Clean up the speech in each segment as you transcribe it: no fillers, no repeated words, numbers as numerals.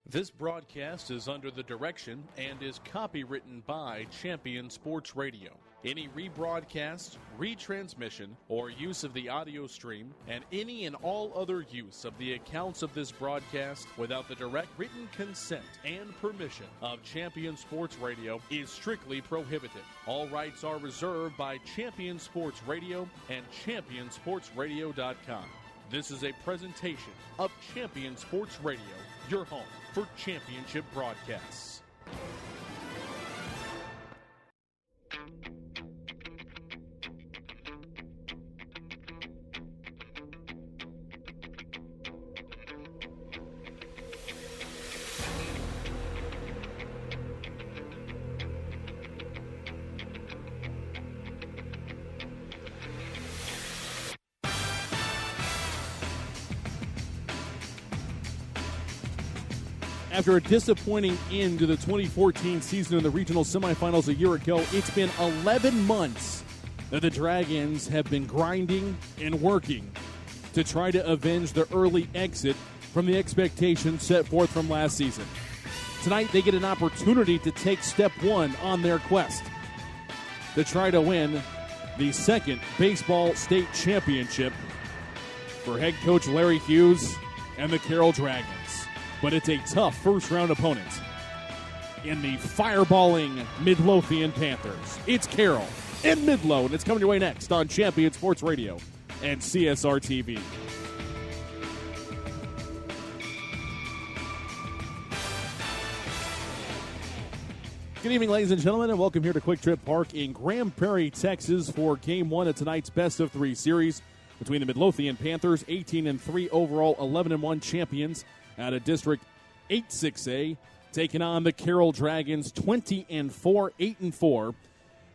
This broadcast is under the direction and is copywritten by Champion Sports Radio. Any rebroadcast, retransmission, or use of the audio stream, and any and all other use of the accounts of this broadcast without the direct written consent and permission of Champion Sports Radio is strictly prohibited. All rights are reserved by Champion Sports Radio and ChampionSportsRadio.com. This is a presentation of Champion Sports Radio, your home for championship broadcasts. After a disappointing end to the 2014 season in the regional semifinals a year ago, it's been 11 months that the Dragons have been grinding and working to try to avenge the early exit from the expectations set forth from last season. Tonight, they get an opportunity to take step one on their quest to try to win the second baseball state championship for head coach Larry Hughes and the Carroll Dragons. But it's a tough first-round opponent in the fireballing Midlothian Panthers. It's Carroll and Midlo, and it's coming your way next on Champion Sports Radio and CSR TV. Good evening, ladies and gentlemen, and welcome here to Quick Trip Park in Grand Prairie, Texas for Game 1 of tonight's best-of-3 series between the Midlothian Panthers, 18-3 overall, 11-1 champions, out of District 8-6A, taking on the Carroll Dragons, 20-4, 8-4.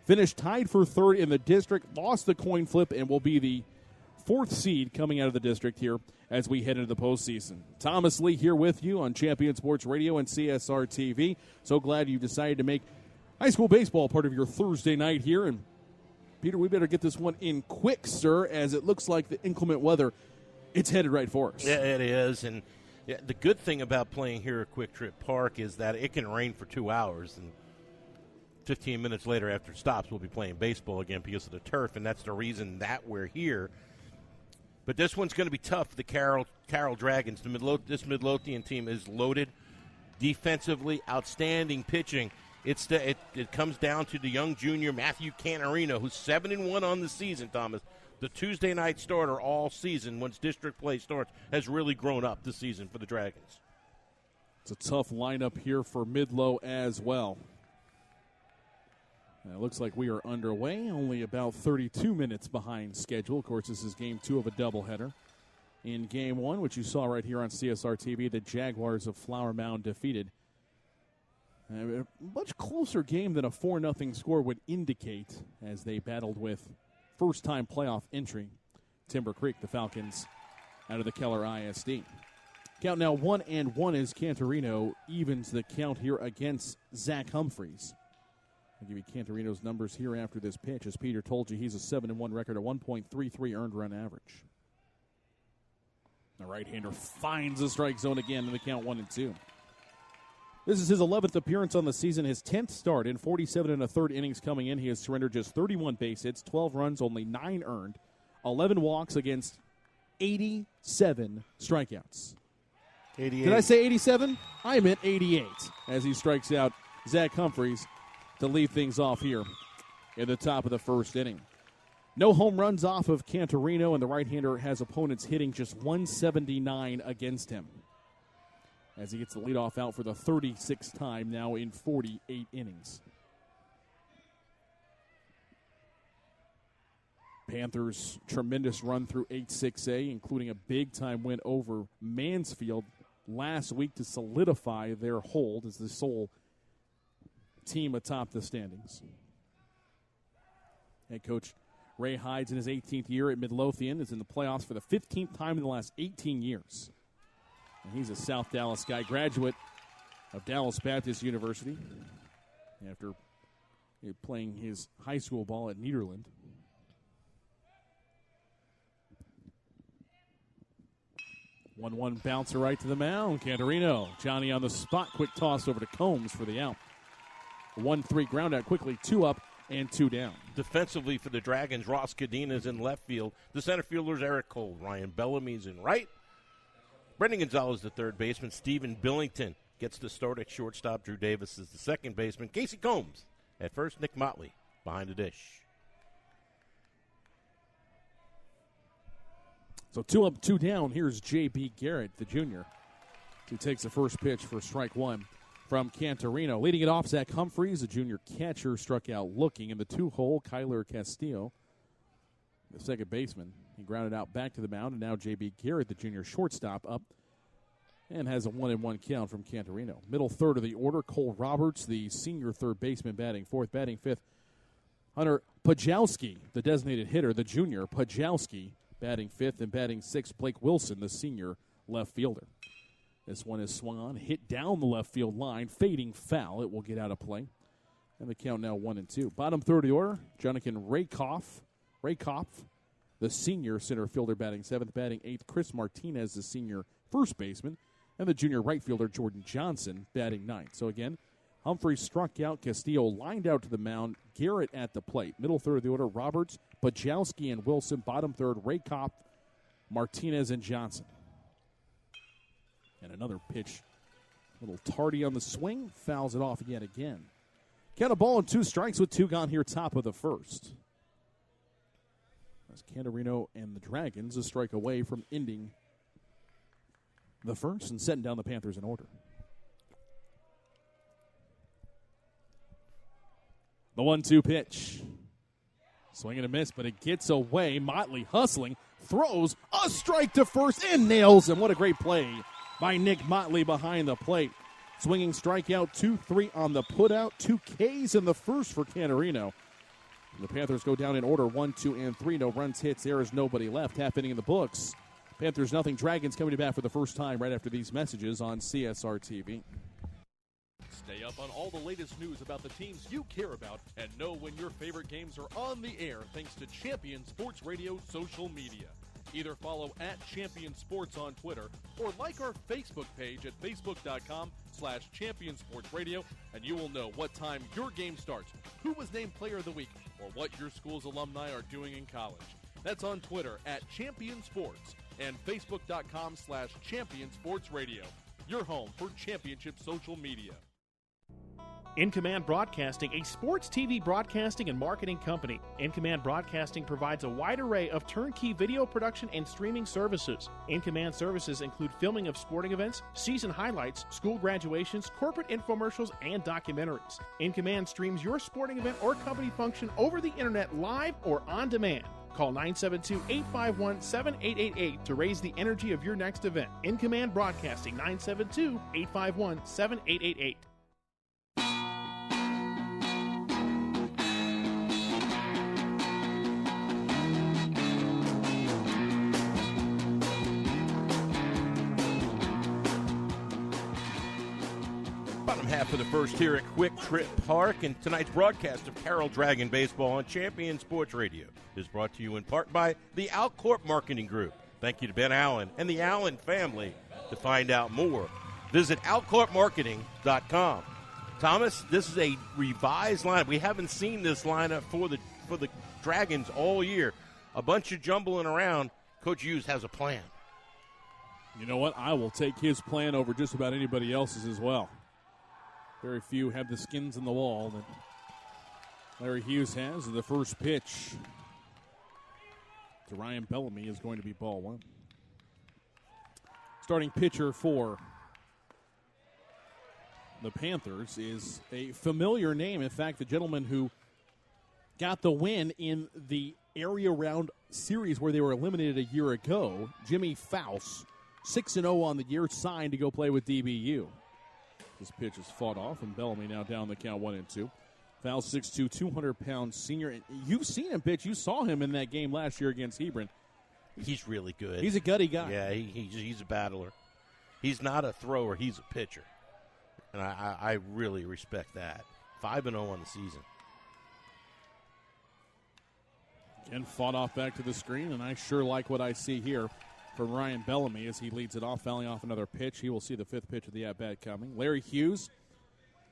Finished tied for third in the district, lost the coin flip, and will be the fourth seed coming out of the district here as we head into the postseason. Thomas Lee here with you on Champion Sports Radio and CSR TV. So glad you decided to make high school baseball part of your Thursday night here. And Peter, we better get this one in quick, sir, as it looks like the inclement weather, it's headed right for us. Yeah, it is, and yeah, the good thing about playing here at Quick Trip Park is that it can rain for 2 hours, and 15 minutes later after it stops, we'll be playing baseball again because of the turf, and that's the reason that we're here. But this one's going to be tough for the Carroll Dragons. This Midlothian team is loaded defensively, outstanding pitching. It comes down to the young junior Matthew Canarino, who's 7-1 on the season, Thomas. The Tuesday night starter all season, once district play starts, has really grown up this season for the Dragons. It's a tough lineup here for Midlo as well. And it looks like we are underway, only about 32 minutes behind schedule. Of course, this is game 2 of a doubleheader. In game 1, which you saw right here on CSR TV, the Jaguars of Flower Mound defeated. A much closer game than a 4-0 score would indicate as they battled with first-time playoff entry, Timber Creek, the Falcons, out of the Keller ISD. Count now 1-1 as Cantorino evens the count here against Zach Humphreys. I'll give you Cantorino's numbers here after this pitch. As Peter told you, he's a 7-1 record, a 1.33 earned run average. The right-hander finds the strike zone again in the count 1-2. This is his 11th appearance on the season, his 10th start in 47 1/3 innings coming in. He has surrendered just 31 base hits, 12 runs, only 9 earned, 11 walks against 87 strikeouts. 88. Did I say 87? I meant 88 as he strikes out Zach Humphreys to leave things off here in the top of the first inning. No home runs off of Cantorino, and the right-hander has opponents hitting just 179 against him, as he gets the leadoff out for the 36th time now in 48 innings. Panthers' tremendous run through 8-6A, including a big-time win over Mansfield last week to solidify their hold as the sole team atop the standings. Head coach Ray Hides, in his 18th year at Midlothian, is in the playoffs for the 15th time in the last 18 years. And he's a South Dallas guy, graduate of Dallas Baptist University after playing his high school ball at Nederland. 1-1 bouncer right to the mound. Cantorino. Johnny on the spot. Quick toss over to Combs for the out. 1-3 ground out quickly. 2 up and 2 down. Defensively for the Dragons, Ross Cadena is in left field. The center fielder's Eric Cole. Ryan Bellamy's in right. Brendan Gonzalez, the third baseman. Stephen Billington gets the start at shortstop. Drew Davis is the second baseman. Casey Combs at first. Nick Motley behind the dish. So 2 up, 2 down. Here's J.B. Garrett, the junior, who takes the first pitch for strike one from Cantorino. Leading it off, Zach Humphreys, the junior catcher, struck out looking. In the 2-hole, Kyler Castillo, the second baseman. He grounded out back to the mound, and now J.B. Garrett, the junior shortstop, up and has a 1-1 count from Cantorino. Middle third of the order, Cole Roberts, the senior third baseman, batting fourth. Batting fifth, Hunter Pajowski, the designated hitter, the junior Pajowski, batting fifth. And batting sixth, Blake Wilson, the senior left fielder. This one is swung on, hit down the left field line, fading foul. It will get out of play. And the count now 1-2. Bottom third of the order, Jonathan Rakoff, the senior center fielder, batting seventh. Batting eighth, Chris Martinez, the senior first baseman. And the junior right fielder, Jordan Johnson, batting ninth. So again, Humphrey struck out, Castillo lined out to the mound, Garrett at the plate. Middle third of the order, Roberts, Pajowski, and Wilson. Bottom third, Rakoff, Martinez, and Johnson. And another pitch, a little tardy on the swing, fouls it off yet again. Count a ball and 2 strikes with 2 gone here, top of the first. As Cantorino and the Dragons a strike away from ending the first and setting down the Panthers in order. The 1-2 pitch. Swing and a miss, but it gets away. Motley hustling, throws a strike to first and nails him. What a great play by Nick Motley behind the plate. Swinging strikeout, 2-3 on the putout, 2 Ks in the first for Cantorino. The Panthers go down in order, 1, 2, and 3. No runs, hits, errors, nobody left. Half inning in the books. Panthers nothing. Dragons coming to bat for the first time right after these messages on CSR TV. Stay up on all the latest news about the teams you care about and know when your favorite games are on the air thanks to Champion Sports Radio social media. Either follow @Champion Sports on Twitter or like our Facebook page at facebook.com/Champion Sports Radio, and you will know what time your game starts, who was named Player of the Week, or what your school's alumni are doing in college. That's on Twitter @Champion Sports and facebook.com/Champion Sports Radio, your home for championship social media. In Command Broadcasting, a sports TV broadcasting and marketing company. In Command Broadcasting provides a wide array of turnkey video production and streaming services. In Command services include filming of sporting events, season highlights, school graduations, corporate infomercials, and documentaries. In Command streams your sporting event or company function over the internet live or on demand. Call 972-851-7888 to raise the energy of your next event. In Command Broadcasting, 972-851-7888. Bottom half of the first here at Quick Trip Park, and tonight's broadcast of Carroll Dragon Baseball on Champion Sports Radio is brought to you in part by the Alcorp Marketing Group. Thank you to Ben Allen and the Allen family. To find out more, visit alcorpmarketing.com. Thomas, this is a revised lineup. We haven't seen this lineup for the Dragons all year. A bunch of jumbling around. Coach Hughes has a plan. You know what? I will take his plan over just about anybody else's as well. Very few have the skins in the wall that Larry Hughes has. And the first pitch to Ryan Bellamy is going to be ball one. Starting pitcher for the Panthers is a familiar name. In fact, the gentleman who got the win in the area round series where they were eliminated a year ago, Jimmy Faust, 6-0 on the year, signed to go play with DBU. This pitch is fought off, and Bellamy now down the count 1-2. Foul 6'2", 200-pound senior. And you've seen him pitch. You saw him in that game last year against Hebron. He's really good. He's a gutty guy. Yeah, he's a battler. He's not a thrower. He's a pitcher. And I really respect that. 5-0 on the season. Again, fought off back to the screen, and I sure like what I see here from Ryan Bellamy as he leads it off, fouling off another pitch. He will see the 5th pitch of the at-bat coming. Larry Hughes,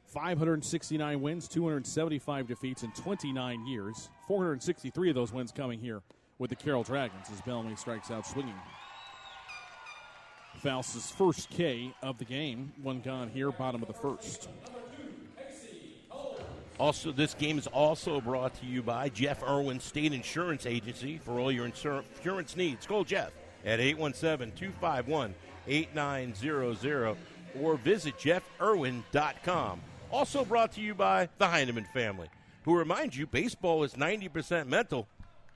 569 wins, 275 defeats in 29 years. 463 of those wins coming here with the Carroll Dragons as Bellamy strikes out swinging. Faust's first K of the game. One gone here, bottom of the first. Also, this game is also brought to you by Jeff Irwin State Insurance Agency for all your insurance needs. Call Jeff at 817-251-8900 or visit jeffirwin.com. Also brought to you by the Heineman family, who remind you baseball is 90% mental.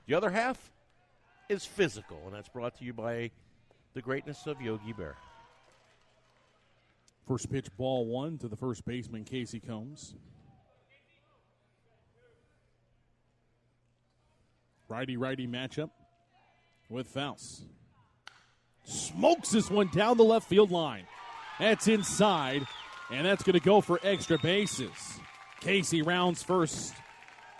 The other half is physical, and that's brought to you by the greatness of Yogi Berra. First pitch, ball 1 to the first baseman, Casey Combs. Righty-righty matchup with Faust. Smokes this one down the left field line. That's inside, and that's going to go for extra bases. Casey rounds first,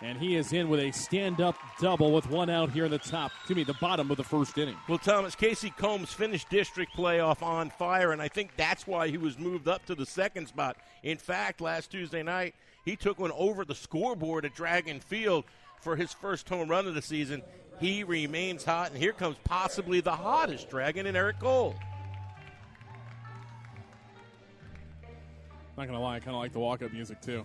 and he is in with a stand-up double with one out here in the bottom of the first inning. Well, Thomas, Casey Combs finished district playoff on fire, and I think that's why he was moved up to the second spot. In fact, last Tuesday night, he took one over the scoreboard at Dragon Field for his first home run of the season. He remains hot, and here comes possibly the hottest Dragon in Eric Cole. Not going to lie, I kind of like the walk-up music, too.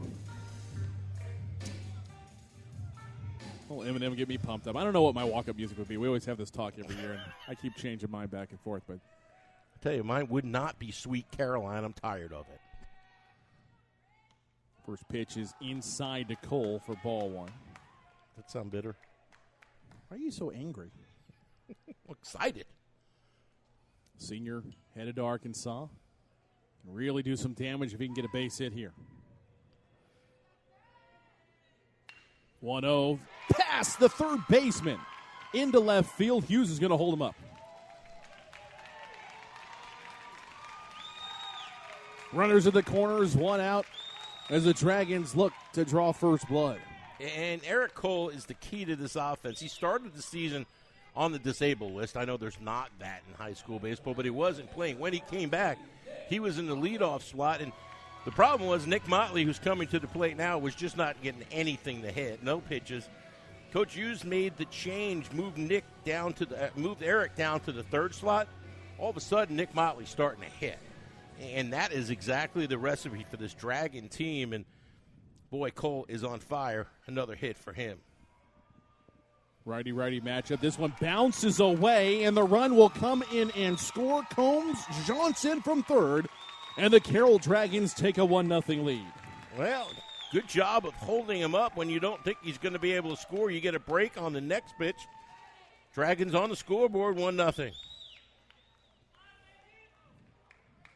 Well, Eminem get me pumped up. I don't know what my walk-up music would be. We always have this talk every year, and I keep changing mine back and forth. But I tell you, mine would not be Sweet Caroline. I'm tired of it. First pitch is inside to Cole for ball 1. That sound bitter? Why are you so angry? I'm excited. Senior headed to Arkansas. Can really do some damage if he can get a base hit here. 1-0. Past the third baseman. Into left field. Hughes is going to hold him up. Runners at the corners. One out as the Dragons look to draw first blood. And Eric Cole is the key to this offense. He started the season on the disabled list. I know there's not that in high school baseball, but he wasn't playing. When he came back, he was in the leadoff slot, and the problem was Nick Motley, who's coming to the plate now, was just not getting anything to hit, no pitches. Coach Hughes made the change, moved Eric down to the third slot. All of a sudden, Nick Motley's starting to hit, and that is exactly the recipe for this Dragon team. And boy, Cole is on fire. Another hit for him. Righty-righty matchup. This one bounces away, and the run will come in and score. Combs Johnson from third, and the Carroll Dragons take a 1-0 lead. Well, good job of holding him up when you don't think he's going to be able to score. You get a break on the next pitch. Dragons on the scoreboard, 1-0.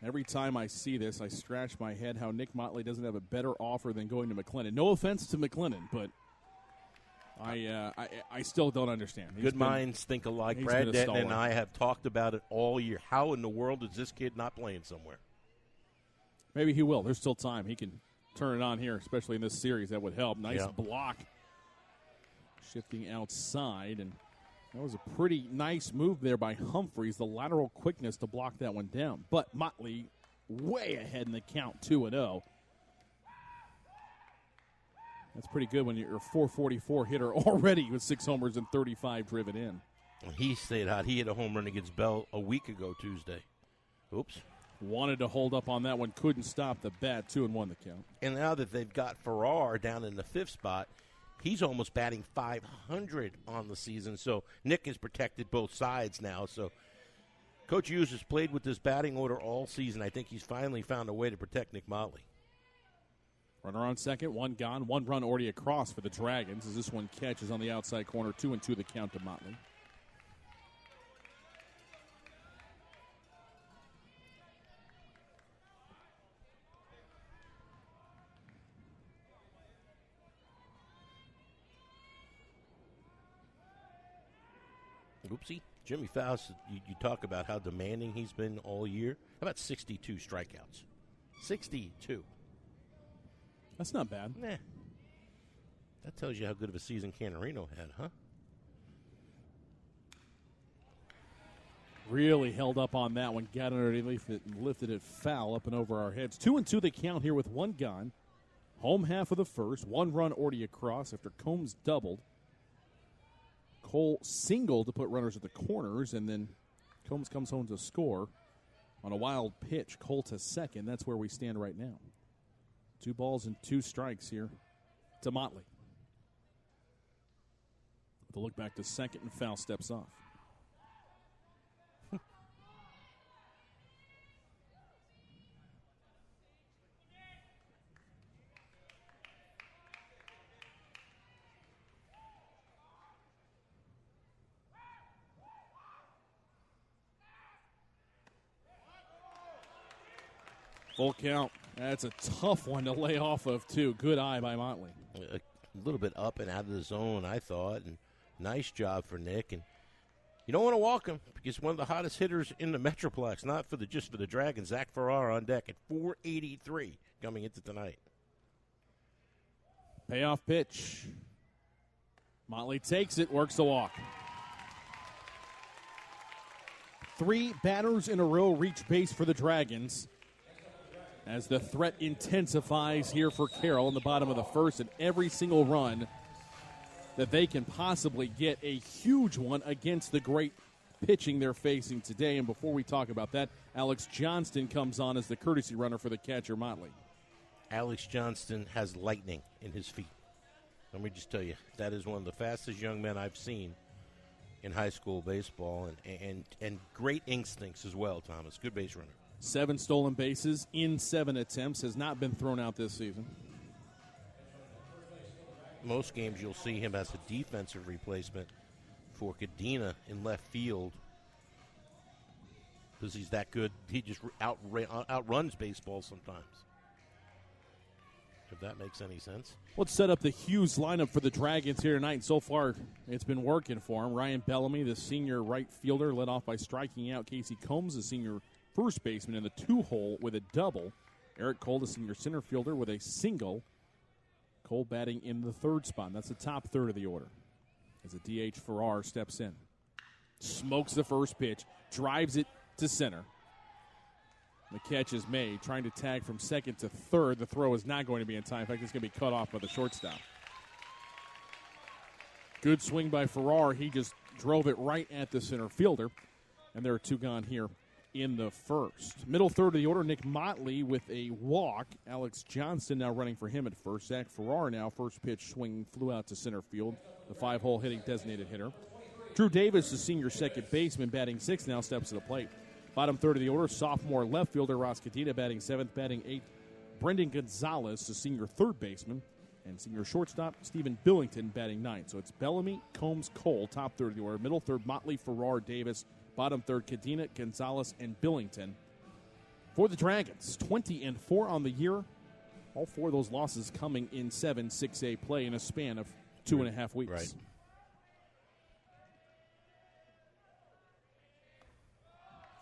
Every time I see this, I scratch my head how Nick Motley doesn't have a better offer than going to McLennan. No offense to McLennan, but I still don't understand. Good minds think alike. Brad Denton and I have talked about it all year. How in the world is this kid not playing somewhere? Maybe he will. There's still time. He can turn it on here, especially in this series. That would help. Nice block. Shifting outside, and that was a pretty nice move there by Humphreys, the lateral quickness to block that one down. But Motley way ahead in the count, 2-0. That's pretty good when you're a 444 hitter already with 6 homers and 35 driven in. He stayed hot. He hit a home run against Bell a week ago Tuesday. Oops. Wanted to hold up on that one, couldn't stop the bat. 2-1 the count. And now that they've got Farrar down in the 5th spot, he's almost batting 500 on the season. So Nick has protected both sides now. So Coach Hughes has played with this batting order all season. I think he's finally found a way to protect Nick Motley. Runner on second, one gone, 1 run already across for the Dragons as this one catches on the outside corner. 2-2 the count to Motley. Oopsie. Jimmy Faust, you talk about how demanding he's been all year. How about 62 strikeouts? 62. That's not bad. Nah. That tells you how good of a season Canarino had, huh? Really held up on that one. Got underneath it and lifted it foul up and over our heads. 2-2 they count here with one gone. Home half of the first. One run already across after Combs doubled. Cole singled to put runners at the corners, and then Combs comes home to score on a wild pitch. Cole to second. That's where we stand right now. 2 balls and 2 strikes here to Motley. With a look back to second, and foul steps off. Full count. That's a tough one to lay off of, too. Good eye by Motley. A little bit up and out of the zone, I thought, and nice job for Nick. And you don't want to walk him because one of the hottest hitters in the Metroplex, not for the just for the Dragons. Zach Farrar on deck at 483 coming into tonight. Payoff pitch. Motley takes it, works the walk. 3 batters in a row reach base for the Dragons as the threat intensifies here for Carroll in the bottom of the first, and every single run that they can possibly get, a huge one against the great pitching they're facing today. And before we talk about that, Alex Johnston comes on as the courtesy runner for the catcher, Motley. Alex Johnston has lightning in his feet. Let me just tell you, that is one of the fastest young men I've seen in high school baseball, and great instincts as well, Thomas. Good base runner. 7 stolen bases in 7 attempts, has not been thrown out this season. Most games you'll see him as a defensive replacement for Cadena in left field because he's that good. He just outruns baseball sometimes, if that makes any sense. Let's set up the Hughes lineup for the Dragons here tonight. And so far, it's been working for him. Ryan Bellamy, the senior right fielder, led off by striking out Casey Combs, the senior first baseman, in the 2-hole with a double. Eric Cole, the senior center fielder, with a single. Cole batting in the 3rd spot. That's the top third of the order. As a DH, Farrar steps in. Smokes the first pitch. Drives it to center. The catch is made. Trying to tag from second to third. The throw is not going to be in time. In fact, it's going to be cut off by the shortstop. Good swing by Farrar. He just drove it right at the center fielder. And there are 2 gone here in the first. Middle third of the order, Nick Motley with a walk. Alex Johnston now running for him at first. Zach Farrar now, first pitch swing flew out to center field. The 5-hole hitting designated hitter. Drew Davis, the senior second baseman, batting 6th, now steps to the plate. Bottom third of the order, sophomore left fielder Ross Cadena batting 7th, batting 8th. Brendan Gonzalez, the senior third baseman, and senior shortstop Stephen Billington batting 9th. So it's Bellamy, Combs, Cole, top third of the order. Middle third, Motley, Farrar, Davis. Bottom third, Cadena, Gonzalez, and Billington. For the Dragons, 20-4 on the year. All 4 of those losses coming in 7-6A play in a span of 2.5 weeks. Right.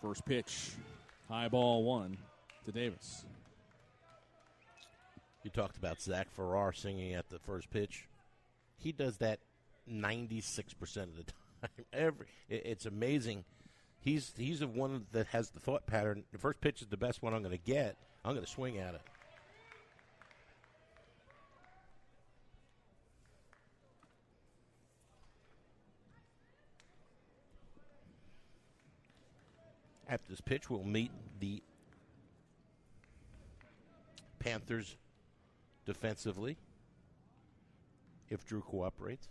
First pitch, high ball 1 to Davis. You talked about Zach Farrar singing at the first pitch. He does that 96% of the time. It's amazing. He's the one that has the thought pattern. The first pitch is the best one I'm going to get. I'm going to swing at it. After this pitch, we'll meet the Panthers defensively, if Drew cooperates.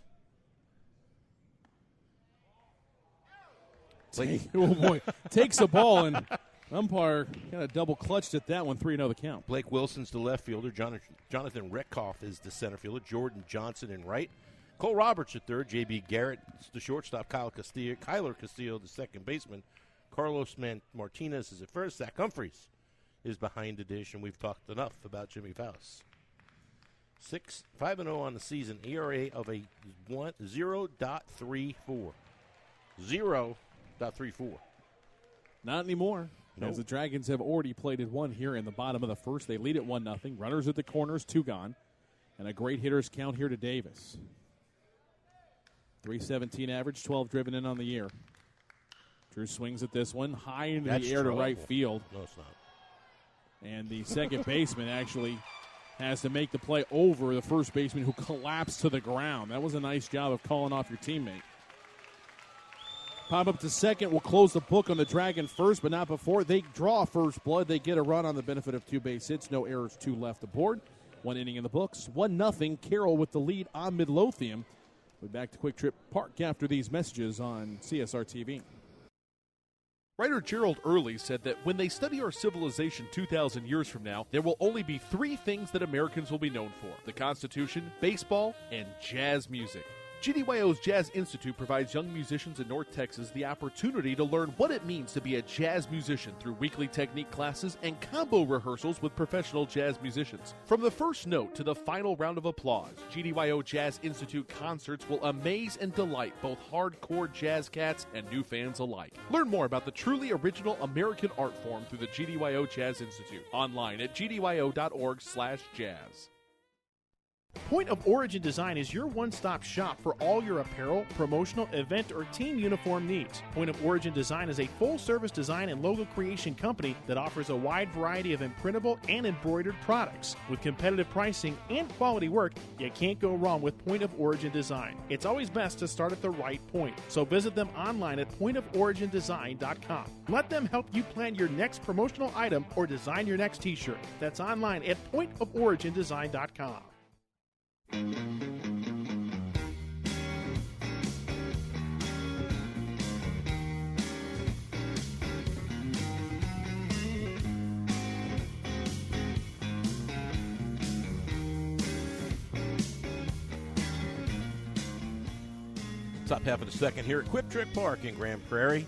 Oh boy, takes a ball, and umpire kind of double clutched at that one. 3-0 the count. Blake Wilson's the left fielder. Jonathan Retkoff is the center fielder. Jordan Johnson in right. Cole Roberts at third. J.B. Garrett the shortstop. Kyler Castillo the second baseman. Carlos Martinez is at first. Zach Humphreys is behind the dish, and we've talked enough about Jimmy Faust. 5-0 on the season. ERA of a 0.34. 0.34. Not anymore. Nope. As the Dragons have already plated one here in the bottom of the first. They lead at 1-0. Runners at the corners, 2 gone. And a great hitter's count here to Davis. 317 average, 12 driven in on the year. Drew swings at this one, high into That's the air trouble. to right field. No, it's not. And the second baseman actually has to make the play over the first baseman who collapsed to the ground. That was a nice job of calling off your teammate. Pop up to second will close the book on the Dragon first, but not before. They draw first blood. They get a run on the benefit of 2 base hits. No errors, 2 left aboard. 1 inning in the books. 1-0. Carroll with the lead on Midlothian. We'll be back to Quick Trip Park after these messages on CSR TV. Writer Gerald Early said that when they study our civilization 2,000 years from now, there will only be 3 things that Americans will be known for: the Constitution, baseball, and jazz music. GDYO's Jazz Institute provides young musicians in North Texas the opportunity to learn what it means to be a jazz musician through weekly technique classes and combo rehearsals with professional jazz musicians. From the first note to the final round of applause, GDYO Jazz Institute concerts will amaze and delight both hardcore jazz cats and new fans alike. Learn more about the truly original American art form through the GDYO Jazz Institute. Online at gdyo.org/jazz. Point of Origin Design is your one-stop shop for all your apparel, promotional, event, or team uniform needs. Point of Origin Design is a full-service design and logo creation company that offers a wide variety of imprintable and embroidered products. With competitive pricing and quality work, you can't go wrong with Point of Origin Design. It's always best to start at the right point, so visit them online at pointoforigindesign.com. Let them help you plan your next promotional item or design your next t-shirt. That's online at pointoforigindesign.com. Top half of the second here at Quick Trip Park in Grand Prairie.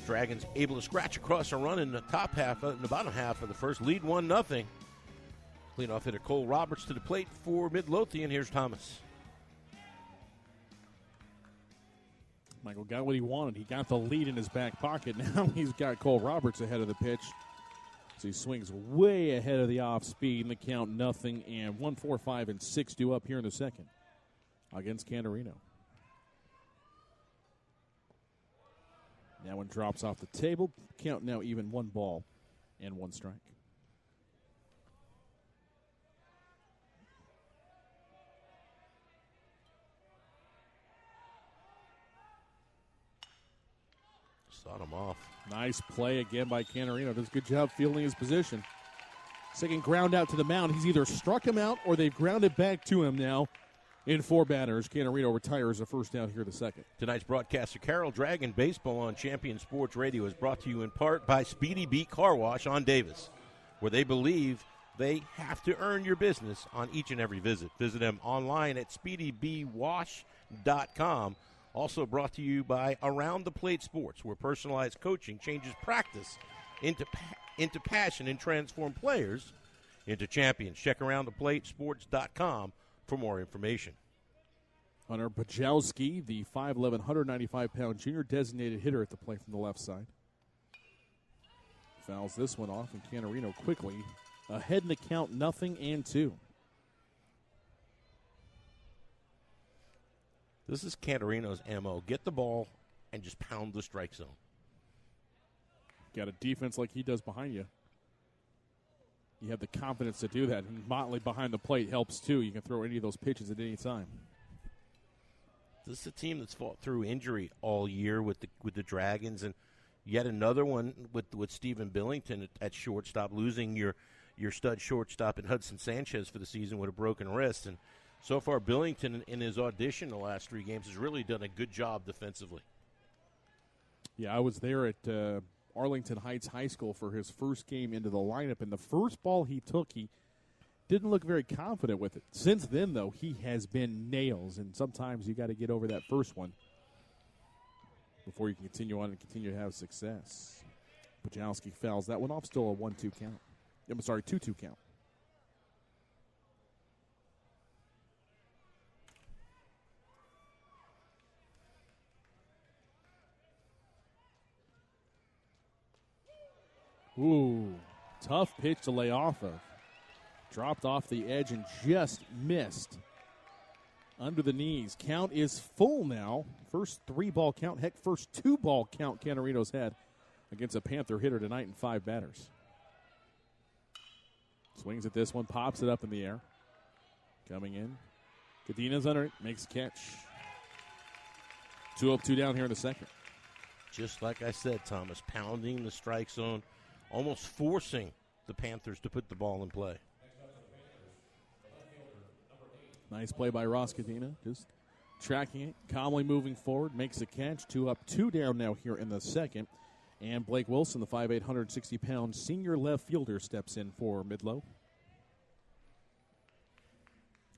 Dragons able to scratch across a run in the top half, in the bottom half of the first. Lead 1-0. Leadoff hitter Cole Roberts to the plate for Midlothian. Here's Thomas. Michael got what he wanted. He got the lead in his back pocket. Now he's got Cole Roberts ahead of the pitch. So he swings way ahead of the off speed in the count, 0, and 1, 4, 5, and 6 due up here in the second against Canarino. That one drops off the table. Count now even 1 ball and 1 strike. Sawed him off. Nice play again by Canarino. Does a good job fielding his position. Second ground out to the mound. He's either struck him out or they've grounded back to him now in 4 batters. Canarino retires a first out here the second. Tonight's broadcaster, Carroll Dragon Baseball on Champion Sports Radio, is brought to you in part by Speedy Beat Car Wash on Davis, where they believe they have to earn your business on each and every visit. Visit them online at speedybwash.com. Also brought to you by Around the Plate Sports, where personalized coaching changes practice into passion and transform players into champions. Check AroundThePlateSports.com for more information. Hunter Bajowski, the 5'11", 195-pound junior designated hitter at the plate from the left side. Fouls this one off, and Canarino quickly ahead in the count, 0-2. This is Canarino's MO. Get the ball and just pound the strike zone. Got a defense like he does behind you. You have the confidence to do that. And Motley behind the plate helps, too. You can throw any of those pitches at any time. This is a team that's fought through injury all year with the Dragons, and yet another one with Stephen Billington at shortstop, losing your stud shortstop in Hudson Sanchez for the season with a broken wrist. And so far, Billington, in his audition the last 3 games, has really done a good job defensively. Yeah, I was there at Arlington Heights High School for his first game into the lineup, and the first ball he took, he didn't look very confident with it. Since then, though, he has been nails, and sometimes you got to get over that first one before you can continue on and continue to have success. Bajowski fouls that one off, still a 1-2 count. I'm sorry, 2-2 count. Ooh, tough pitch to lay off of. Dropped off the edge and just missed. under the knees. Count is full now. First 3-ball count. Heck, first 2-ball count Cantorino's had against a Panther hitter tonight in 5 batters. Swings at this one, pops it up in the air. Coming in. Cadina's under it, makes a catch. 2 up, 2 down here in the second. Just like I said, Thomas, pounding the strike zone, almost forcing the Panthers to put the ball in play. Nice play by Ross Cadina, just tracking it, calmly moving forward, makes a catch. 2 up, 2 down now here in the second. And Blake Wilson, the 5'8", 160-pound senior left fielder, steps in for Midlow.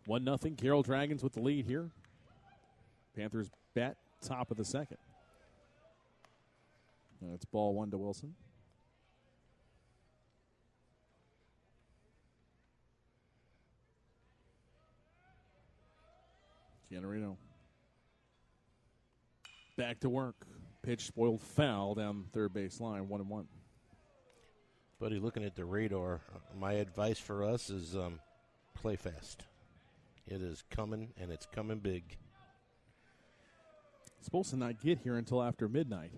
1-0, Carroll Dragons with the lead here. Panthers bat top of the second. It's ball 1 to Wilson. Cantorino back to work. Pitch spoiled foul down third base line, 1-1. Buddy, looking at the radar, my advice for us is play fast. It is coming, and it's coming big. It's supposed to not get here until after midnight.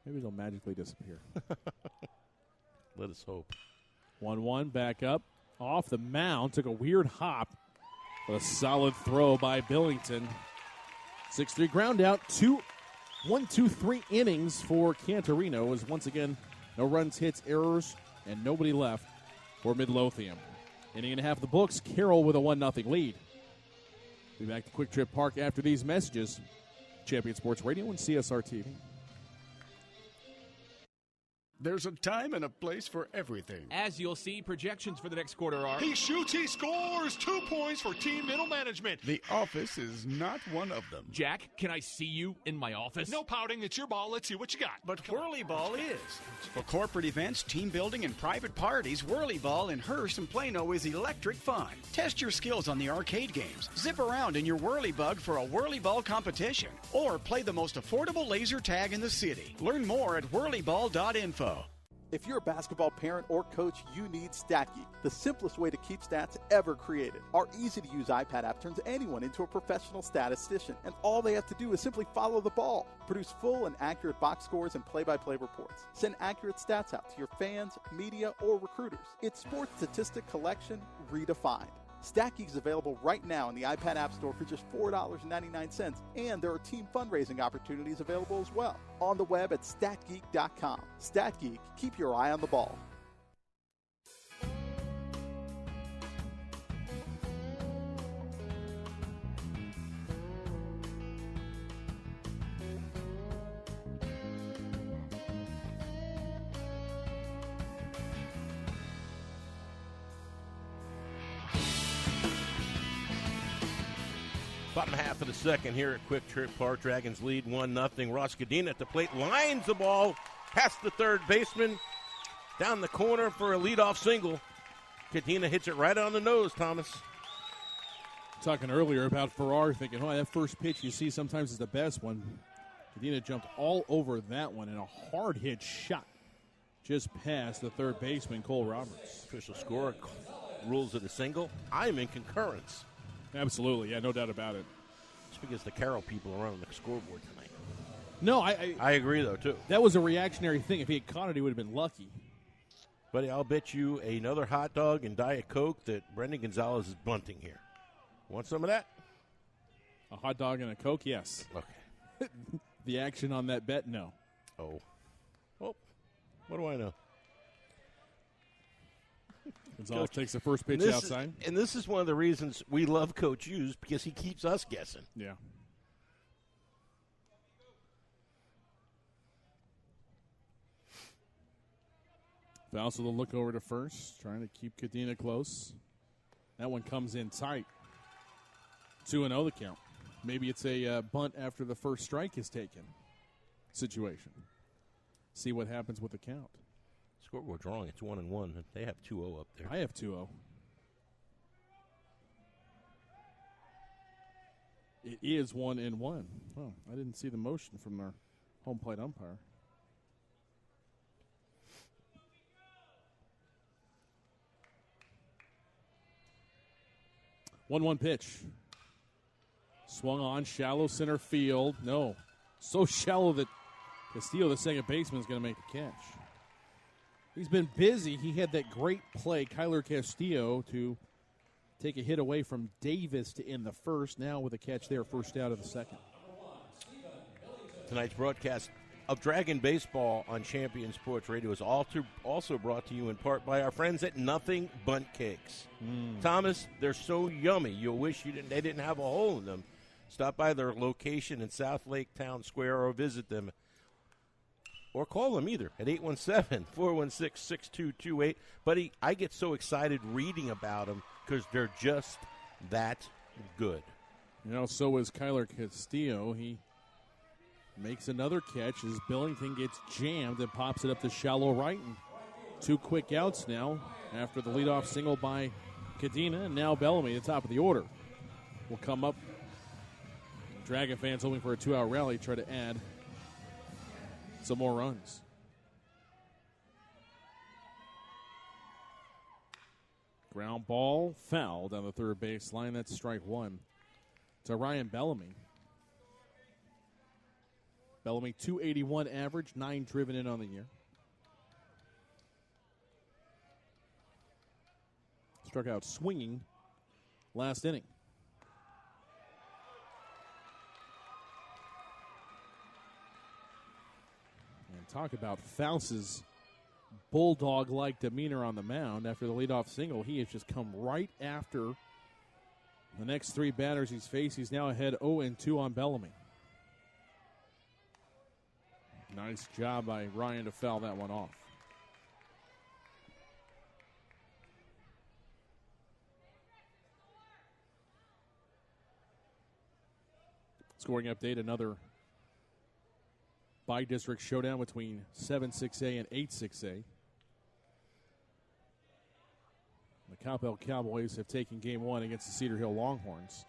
Maybe it'll magically disappear. Let us hope. 1-1, back up. Off the mound, took a weird hop. A solid throw by Billington. 6-3 ground out. 1, 2, 3 innings for Cantorino as once again no runs, hits, errors, and nobody left for Midlothian. Inning and a half of the books. Carroll with a 1-0 lead. Be back to Quick Trip Park after these messages. Champion Sports Radio and CSR TV. There's a time and a place for everything. As you'll see, projections for the next quarter are... He shoots, he scores! 2 points for team middle management. The office is not one of them. Jack, can I see you in my office? No pouting, it's your ball. Let's see what you got. But Whirly Ball is. For corporate events, team building, and private parties, Whirly Ball in Hearst and Plano is electric fun. Test your skills on the arcade games. Zip around in your Whirly Bug for a Whirly Ball competition. Or play the most affordable laser tag in the city. Learn more at whirlyball.info. If you're a basketball parent or coach, you need StatGeek, the simplest way to keep stats ever created. Our easy-to-use iPad app turns anyone into a professional statistician, and all they have to do is simply follow the ball. Produce full and accurate box scores and play-by-play reports. Send accurate stats out to your fans, media, or recruiters. It's sports statistic collection redefined. StatGeek is available right now in the iPad App Store for just $4.99, and there are team fundraising opportunities available as well. On the web at statgeek.com. StatGeek, keep your eye on the ball. Bottom half of the second here at Quick Trip Park. Dragons lead 1-0. Ross Cadina at the plate lines the ball past the third baseman. Down the corner for a leadoff single. Cadina hits it right on the nose, Thomas. Talking earlier about Farrar thinking, that first pitch you see sometimes is the best one. Cadina jumped all over that one, and a hard hit shot just past the third baseman, Cole Roberts. Official score rules it a single. I'm in concurrence. Absolutely, yeah, no doubt about it. It's because the Carroll people are on the scoreboard tonight. No, I agree, though, too. That was a reactionary thing. If he had caught it, he would have been lucky. Buddy, I'll bet you another hot dog and Diet Coke that Brendan Gonzalez is bunting here. Want some of that? A hot dog and a Coke, yes. Okay. The action on that bet, no. Oh. Well, what do I know? Gonzalez takes the first pitch outside. And this is one of the reasons we love Coach Hughes, because he keeps us guessing. Yeah. Fouls with a look over to first, trying to keep Cadina close. That one comes in tight. 2-0 the count. Maybe it's a bunt after the first strike is taken situation. See what happens with the count. Scoreboard's wrong. It's 1-1. They have 2-0 up there. I have 2-0. It is 1-1. Oh, I didn't see the motion from our home plate umpire. 1-1 pitch. Swung on, shallow center field. No, so shallow that Castillo, the second baseman, is going to make the catch. He's been busy. He had that great play, Kyler Castillo, to take a hit away from Davis to end the first. Now with a catch there, first out of the second. Tonight's broadcast of Dragon Baseball on Champion Sports Radio is also brought to you in part by our friends at Nothing Bundt Cakes. Thomas, they're so yummy. You'll wish they didn't have a hole in them. Stop by their location in South Lake Town Square or visit them. Or call them either at 817-416-6228. Buddy, I get so excited reading about them because they're just that good. So is Kyler Castillo. He makes another catch as Billington gets jammed and pops it up to shallow right. And 2 quick outs now after the leadoff single by Cadena. And now Bellamy, the top of the order, will come up. Dragon fans hoping for a 2-out rally, try to add some more runs. Ground ball, foul down the third baseline. That's strike one to Ryan Bellamy. Bellamy, 281 average, 9 driven in on the year. Struck out swinging last inning. And talk about Faust's bulldog-like demeanor on the mound after the leadoff single. He has just come right after the next 3 batters he's faced. He's now ahead 0-2 on Bellamy. Nice job by Ryan to foul that one off. Scoring update, another by-district showdown between 7-6A and 8-6A. The Coppell Cowboys have taken game 1 against the Cedar Hill Longhorns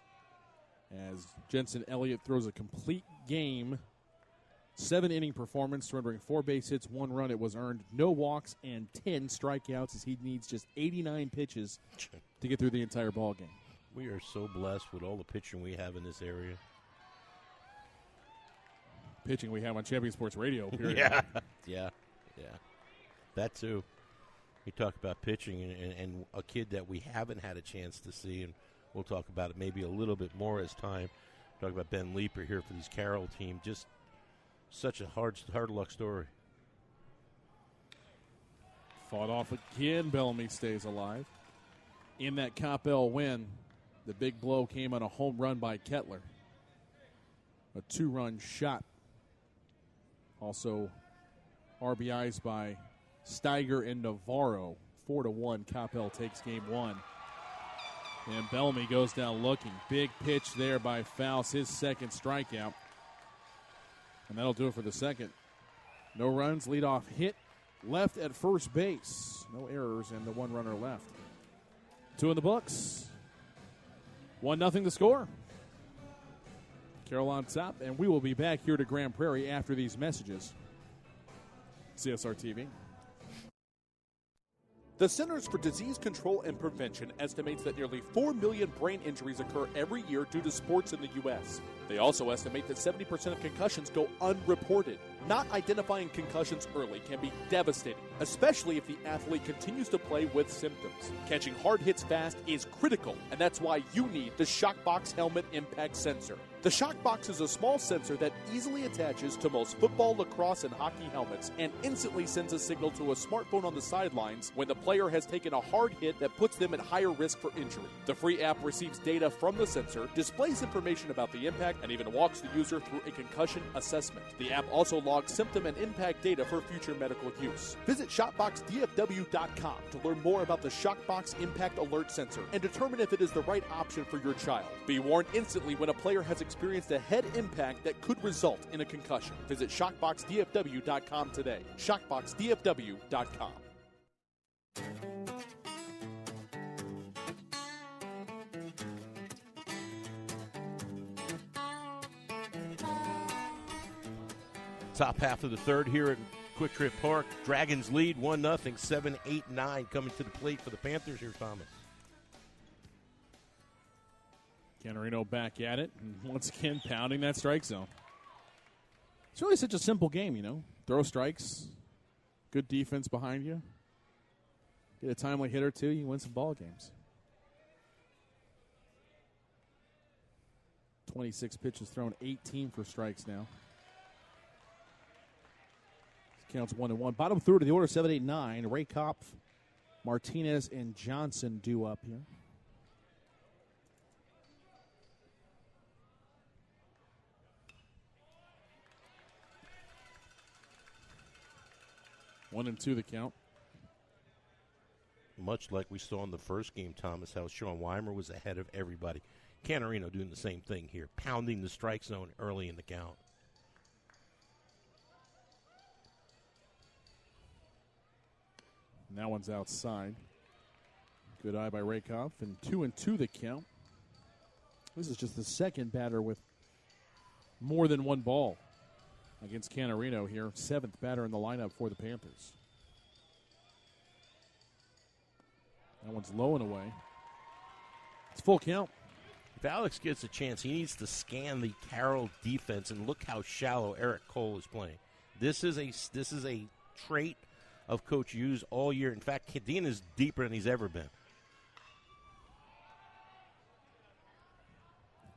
as Jensen Elliott throws a complete game, 7-inning performance, surrendering 4 base hits, 1 run. It was earned, no walks, and 10 strikeouts as he needs just 89 pitches to get through the entire ball game. We are so blessed with all the pitching we have in this area. Pitching we have on Champion Sports Radio, period. Yeah. That too. We talk about pitching and a kid that we haven't had a chance to see, and we'll talk about it maybe a little bit more as time. Talk about Ben Leeper here for this Carroll team. Just such a hard luck story. Fought off again. Bellamy stays alive. In that Coppell win, the big blow came on a home run by Kettler. A 2-run shot. Also, RBIs by Steiger and Navarro. 4-1, Coppell takes game 1. And Bellamy goes down looking. Big pitch there by Faust, his second strikeout. And that'll do it for the second. No runs, leadoff hit, left at first base. No errors, and the 1 runner left. 2 in the books. 1-0 the score. Carroll on top, and we will be back here to Grand Prairie after these messages. CSR TV. The Centers for Disease Control and Prevention estimates that nearly 4 million brain injuries occur every year due to sports in the U.S. They also estimate that 70% of concussions go unreported. Not identifying concussions early can be devastating, especially if the athlete continues to play with symptoms. Catching hard hits fast is critical, and that's why you need the Shockbox Helmet Impact Sensor. The Shockbox is a small sensor that easily attaches to most football, lacrosse, and hockey helmets and instantly sends a signal to a smartphone on the sidelines when the player has taken a hard hit that puts them at higher risk for injury. The free app receives data from the sensor, displays information about the impact, and even walks the user through a concussion assessment. The app also logs symptom and impact data for future medical use. Visit ShockboxDFW.com to learn more about the Shockbox Impact Alert Sensor and determine if it is the right option for your child. Be warned instantly when a player has experienced a head impact that could result in a concussion. Visit ShockboxDFW.com today. ShockboxDFW.com. Top half of the third here at Quick Trip Park. Dragons lead 1-0, 7-8-9 coming to the plate for the Panthers here, Thomas. Canarino back at it, and once again pounding that strike zone. It's really such a simple game, you know. Throw strikes, good defense behind you. Get a timely hit or two, you win some ball games. 26 pitches thrown, 18 for strikes now. This counts 1-1. Bottom third of the order, 7, 8, 9. Ray Kopf, Martinez, and Johnson due up here. One and two the count. Much like we saw in the first game, Thomas, how Sean Weimer was ahead of everybody. Canarino doing the same thing here, pounding the strike zone early in the count. And that one's outside. Good eye by Rakoff, and 2-2 the count. This is just the second batter with more than one ball against Canarino here. Seventh batter in the lineup for the Panthers. That one's low and away. It's full count. If Alex gets a chance, he needs to scan the Carroll defense and look how shallow Eric Cole is playing. This is a trait of Coach Hughes all year. In fact, Cadena is deeper than he's ever been.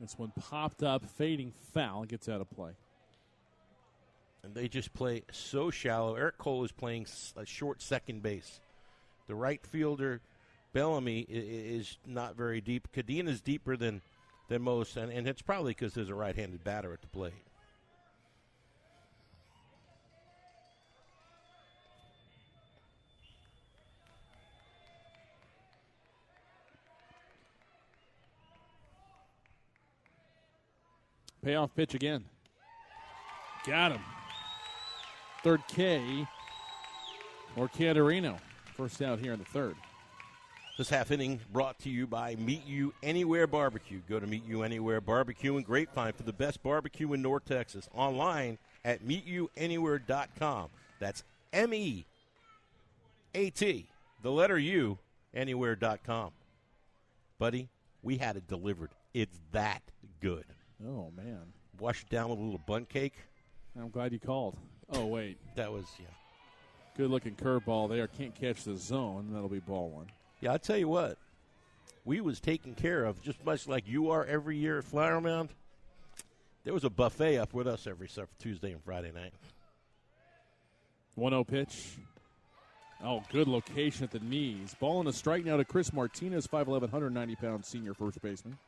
This one popped up, fading foul, gets out of play. And they just play so shallow. Eric Cole is playing a short second base. The right fielder, Bellamy, is not very deep. Cadena is deeper than most, and it's probably because there's a right-handed batter at the plate. Payoff pitch again. Got him. Third K or Canarino. First out here in the third. This half inning brought to you by Meet You Anywhere Barbecue. Go to Meet You Anywhere Barbecue in Grapevine for the best barbecue in North Texas. Online at meetyouanywhere.com. That's MEAT, the letter U, anywhere.com. Buddy, we had it delivered. It's that good. Oh, man. Wash it down with a little bundt cake. I'm glad you called. Oh, wait. That was, yeah. Good-looking curveball there. Can't catch the zone. That'll be ball one. Yeah, I'll tell you what. We was taken care of just much like you are every year at Flower Mound. There was a buffet up with us every Tuesday and Friday night. 1-0 pitch. Oh, good location at the knees. Ball and a strike now to Chris Martinez, 5'11", 190-pound senior first baseman.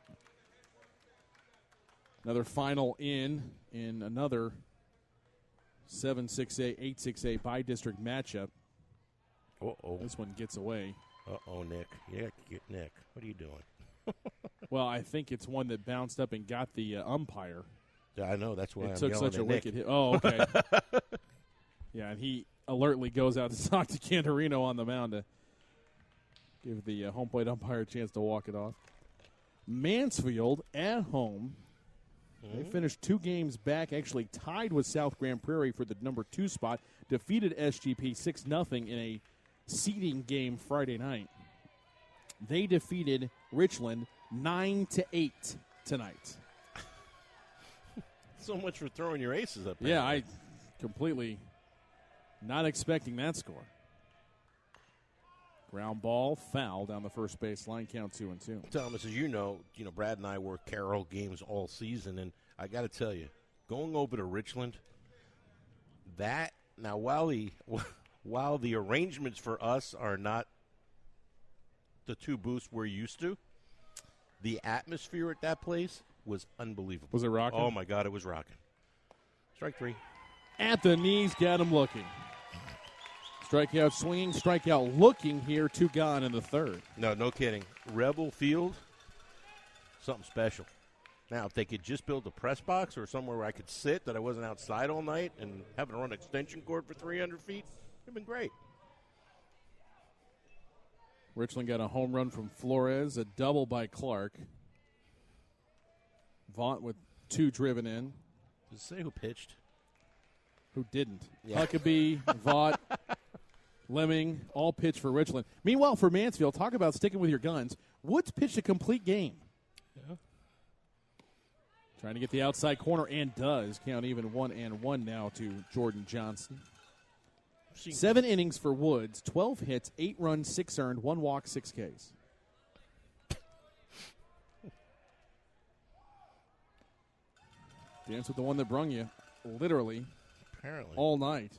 Another final in another 7-6A, 8-6A by-district matchup. Uh-oh. This one gets away. Uh-oh, Nick. Yeah, Nick. What are you doing? Well, I think it's one that bounced up and got the umpire. Yeah, I know. That's why it I'm took yelling such a at wicked Nick. hit. Oh, okay. Yeah, and he alertly goes out to talk to Canarino on the mound to give the home plate umpire a chance to walk it off. Mansfield at home. They finished 2 games back, actually tied with South Grand Prairie for the number 2 spot. Defeated SGP 6-0 in a seeding game Friday night. They defeated Richland 9-8 tonight. So much for throwing your aces up there. Yeah, I completely not expecting that score. Ground ball, foul down the first base line, count 2-2. Thomas, as you know, Brad and I work Carroll games all season, and I got to tell you, going over to Richland, that now while the arrangements for us are not the 2 booths we're used to, the atmosphere at that place was unbelievable. Was it rocking? Oh my God, it was rocking. Strike 3. At the knees, got him looking. Strikeout swinging, strikeout looking here, 2 gone in the third. No kidding. Rebel Field, something special. Now, if they could just build a press box or somewhere where I could sit that I wasn't outside all night and having to run extension cord for 300 feet, it would have been great. Richland got a home run from Flores, a double by Clark. Vaught with 2 driven in. Does it say who pitched? Who didn't? Yeah. Huckabee, Vaught, Lemming, all pitched for Richland. Meanwhile, for Mansfield, talk about sticking with your guns. Woods pitched a complete game. Yeah. Trying to get the outside corner, and does. Count even 1-1 now to Jordan Johnson. 7 innings for Woods, 12 hits, 8 runs, 6 earned, 1 walk, 6 Ks. Dance with the one that brung you, literally, apparently, all night.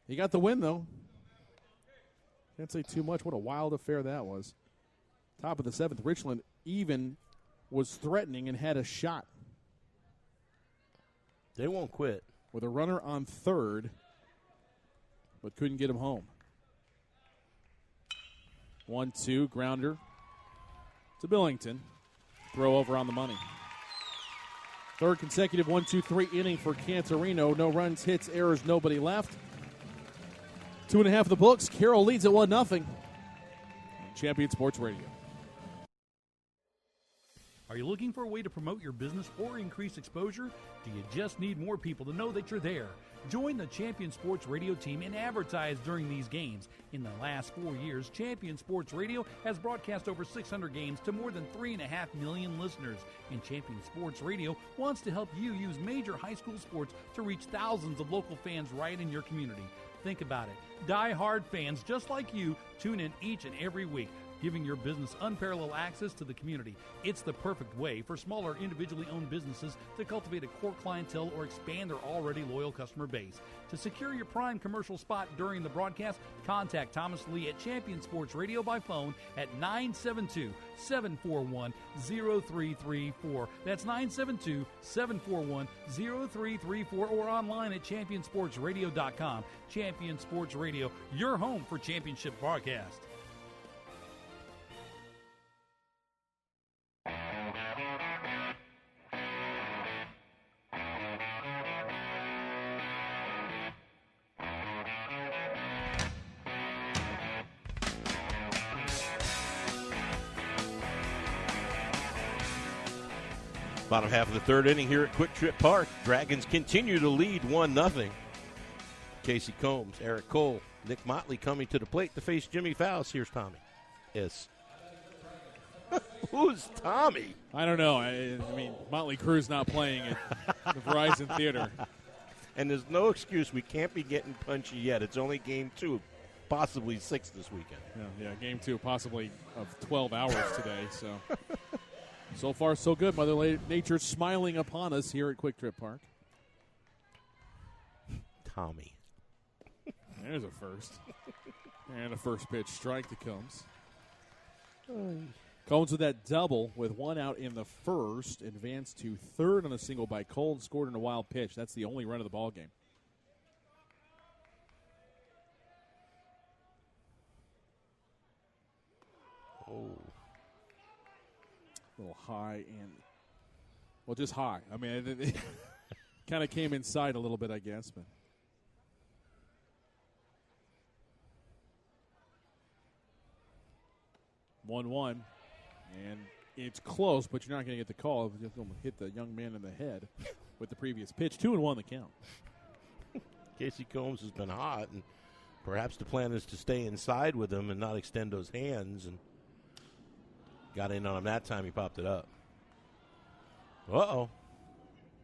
He got the win, though. Can't say too much. What a wild affair that was. Top of the 7th, Richland even was threatening and had a shot. They won't quit. With a runner on third, but couldn't get him home. 1-2, grounder to Billington. Throw over on the money. Third consecutive 1-2-3 inning for Cantorino. No runs, hits, errors, nobody left. 2.5 of the books. Carroll leads at 1-0. Champion Sports Radio. Are you looking for a way to promote your business or increase exposure? Do you just need more people to know that you're there? Join the Champion Sports Radio team and advertise during these games. In the last 4 years, Champion Sports Radio has broadcast over 600 games to more than 3.5 million listeners. And Champion Sports Radio wants to help you use major high school sports to reach thousands of local fans right in your community. Think about it. Die-hard fans just like you tune in each and every week, giving your business unparalleled access to the community. It's the perfect way for smaller individually owned businesses to cultivate a core clientele or expand their already loyal customer base. To secure your prime commercial spot during the broadcast, contact Thomas Lee at Champion Sports Radio by phone at 972-741-0334. That's 972-741-0334 or online at championsportsradio.com. Champion Sports Radio, your home for championship broadcast. Bottom half of the third inning here at Quick Trip Park. Dragons continue to lead 1-0. Casey Combs, Eric Cole, Nick Motley coming to the plate to face Jimmy Faust. Here's Tommy. Yes. Who's Tommy? I don't know. I mean, Motley Crue's not playing at the Verizon Theater. And there's no excuse. We can't be getting punchy yet. It's only game 2, possibly 6 this weekend. Yeah, game 2, possibly of 12 hours today. So far, so good. Mother Nature smiling upon us here at Quick Trip Park. Tommy. There's a first. And a first pitch strike to Combs. Combs with that double with 1 out in the first. Advanced to third on a single by Cole and scored in a wild pitch. That's the only run of the ball game. Oh. A little high and, well, just high. I mean, it kind of came inside a little bit, I guess. But 1-1, and it's close, but you're not going to get the call. It's just going to hit the young man in the head with the previous pitch. 2-1 the count. Casey Combs has been hot, and perhaps the plan is to stay inside with him and not extend those hands, and got in on him that time. He popped it up. Uh-oh.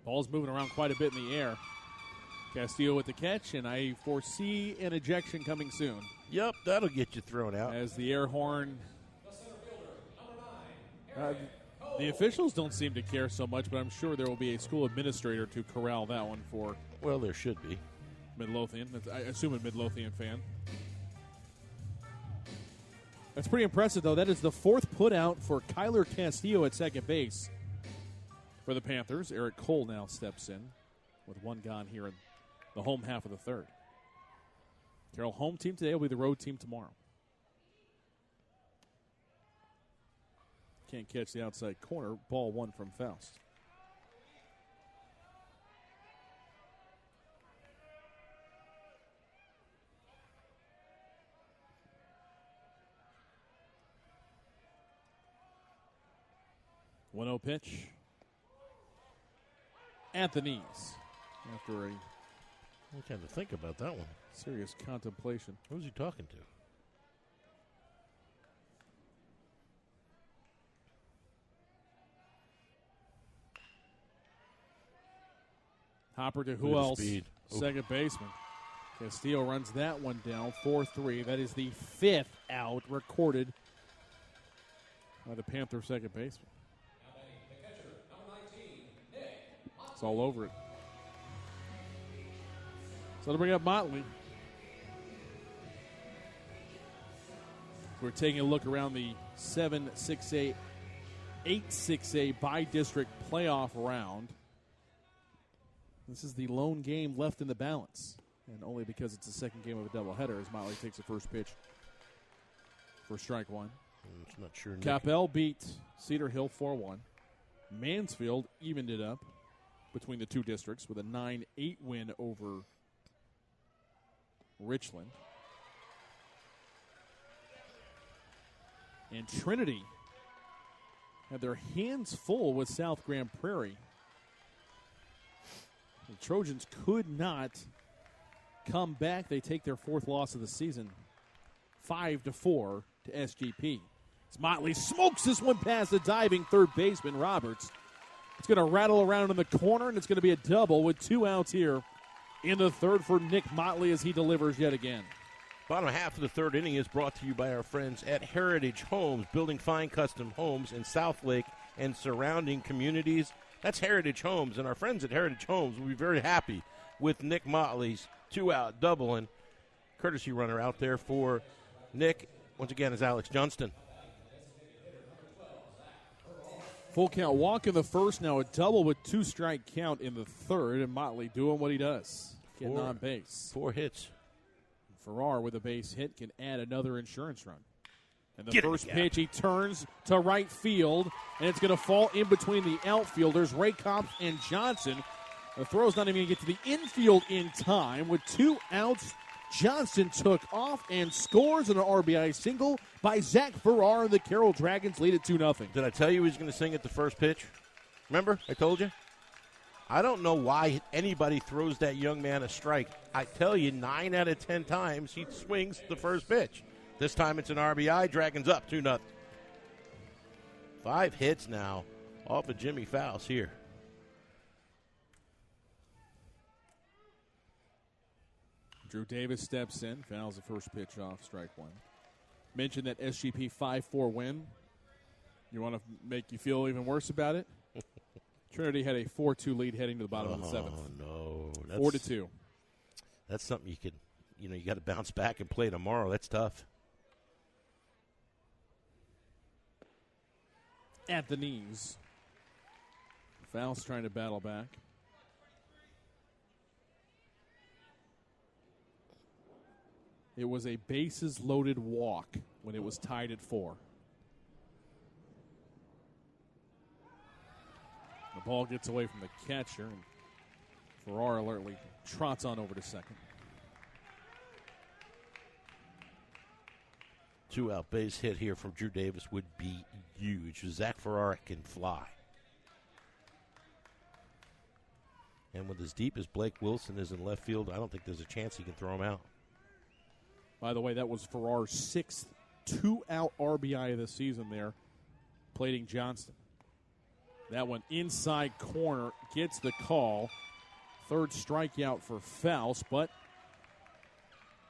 Ball's moving around quite a bit in the air. Castillo with the catch, and I foresee an ejection coming soon. Yep, that'll get you thrown out. As the air horn. The officials don't seem to care so much, but I'm sure there will be a school administrator to corral that one for. Well, there should be. Midlothian. I assume a Midlothian fan. That's pretty impressive, though. That is the 4th putout for Kyler Castillo at second base for the Panthers. Eric Cole now steps in with 1 gone here in the home half of the third. Carroll home team today will be the road team tomorrow. Can't catch the outside corner. Ball 1 from Faust. One-0 pitch at the knees after a I can't think about that one. Serious contemplation. Who's he talking to? Hopper to who Look at the else? speed. Second baseman. Castillo runs that one down, 4-3. That is the 5th out recorded by the Panther second baseman. It's all over it. So to bring up Motley. We're taking a look around the 7-6A, 8-6A by-district playoff round. This is the lone game left in the balance, and only because it's the second game of a doubleheader as Motley takes the first pitch for strike one. I'm not sure. Capel beat Cedar Hill 4-1. Mansfield evened it up between the two districts with a 9-8 win over Richland. And Trinity had their hands full with South Grand Prairie. The Trojans could not come back. They take their 4th loss of the season, 5-4 to SGP. As Motley smokes this one past the diving third baseman Roberts. It's going to rattle around in the corner, and it's going to be a double with 2 outs here in the third for Nick Motley as he delivers yet again. Bottom half of the third inning is brought to you by our friends at Heritage Homes, building fine custom homes in South Lake and surrounding communities. That's Heritage Homes, and our friends at Heritage Homes will be very happy with Nick Motley's 2-out double, and courtesy runner out there for Nick, once again, is Alex Johnston. Full count walk in the first, now a double with 2-strike count in the third, and Motley doing what he does, getting on base. 4 hits. Farrar with a base hit can add another insurance run. And the first pitch, he turns to right field, and it's going to fall in between the outfielders, Raycomp and Johnson. The throw's not even going to get to the infield in time. With 2 outs, Johnson took off and scores an RBI single by Zach Farrar, and the Carroll Dragons lead it 2-0. Did I tell you he was going to sing at the first pitch? Remember? I told you? I don't know why anybody throws that young man a strike. I tell you, 9 out of 10 times he swings the first pitch. This time it's an RBI. Dragons up 2-0. 5 hits now off of Jimmy Fowles here. Drew Davis steps in, fouls the first pitch off, strike one. Mentioned that SGP 5-4 win. You want to make you feel even worse about it? Trinity had a 4-2 lead heading to the bottom of the 7th. Oh, no. 4-2. That's something you could, you got to bounce back and play tomorrow. That's tough. At the knees. Fowles trying to battle back. It was a bases-loaded walk when it was tied at 4. The ball gets away from the catcher, and Farrar alertly trots on over to second. 2-out base hit here from Drew Davis would be huge. Zach Farrar can fly. And with as deep as Blake Wilson is in left field, I don't think there's a chance he can throw him out. By the way, that was Farrar's 6th 2-out RBI of the season there, plating Johnston. That one inside corner gets the call. 3rd strikeout for Fowles, but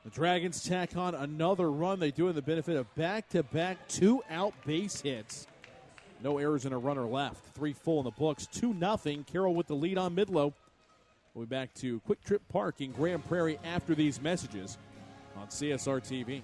the Dragons tack on another run. They do in the benefit of back-to-back 2-out base hits. No errors and a runner left. 3 full in the books. 2-0. Carroll with the lead on Midlow. We'll be back to Quick Trip Park in Grand Prairie after these messages on CSR TV.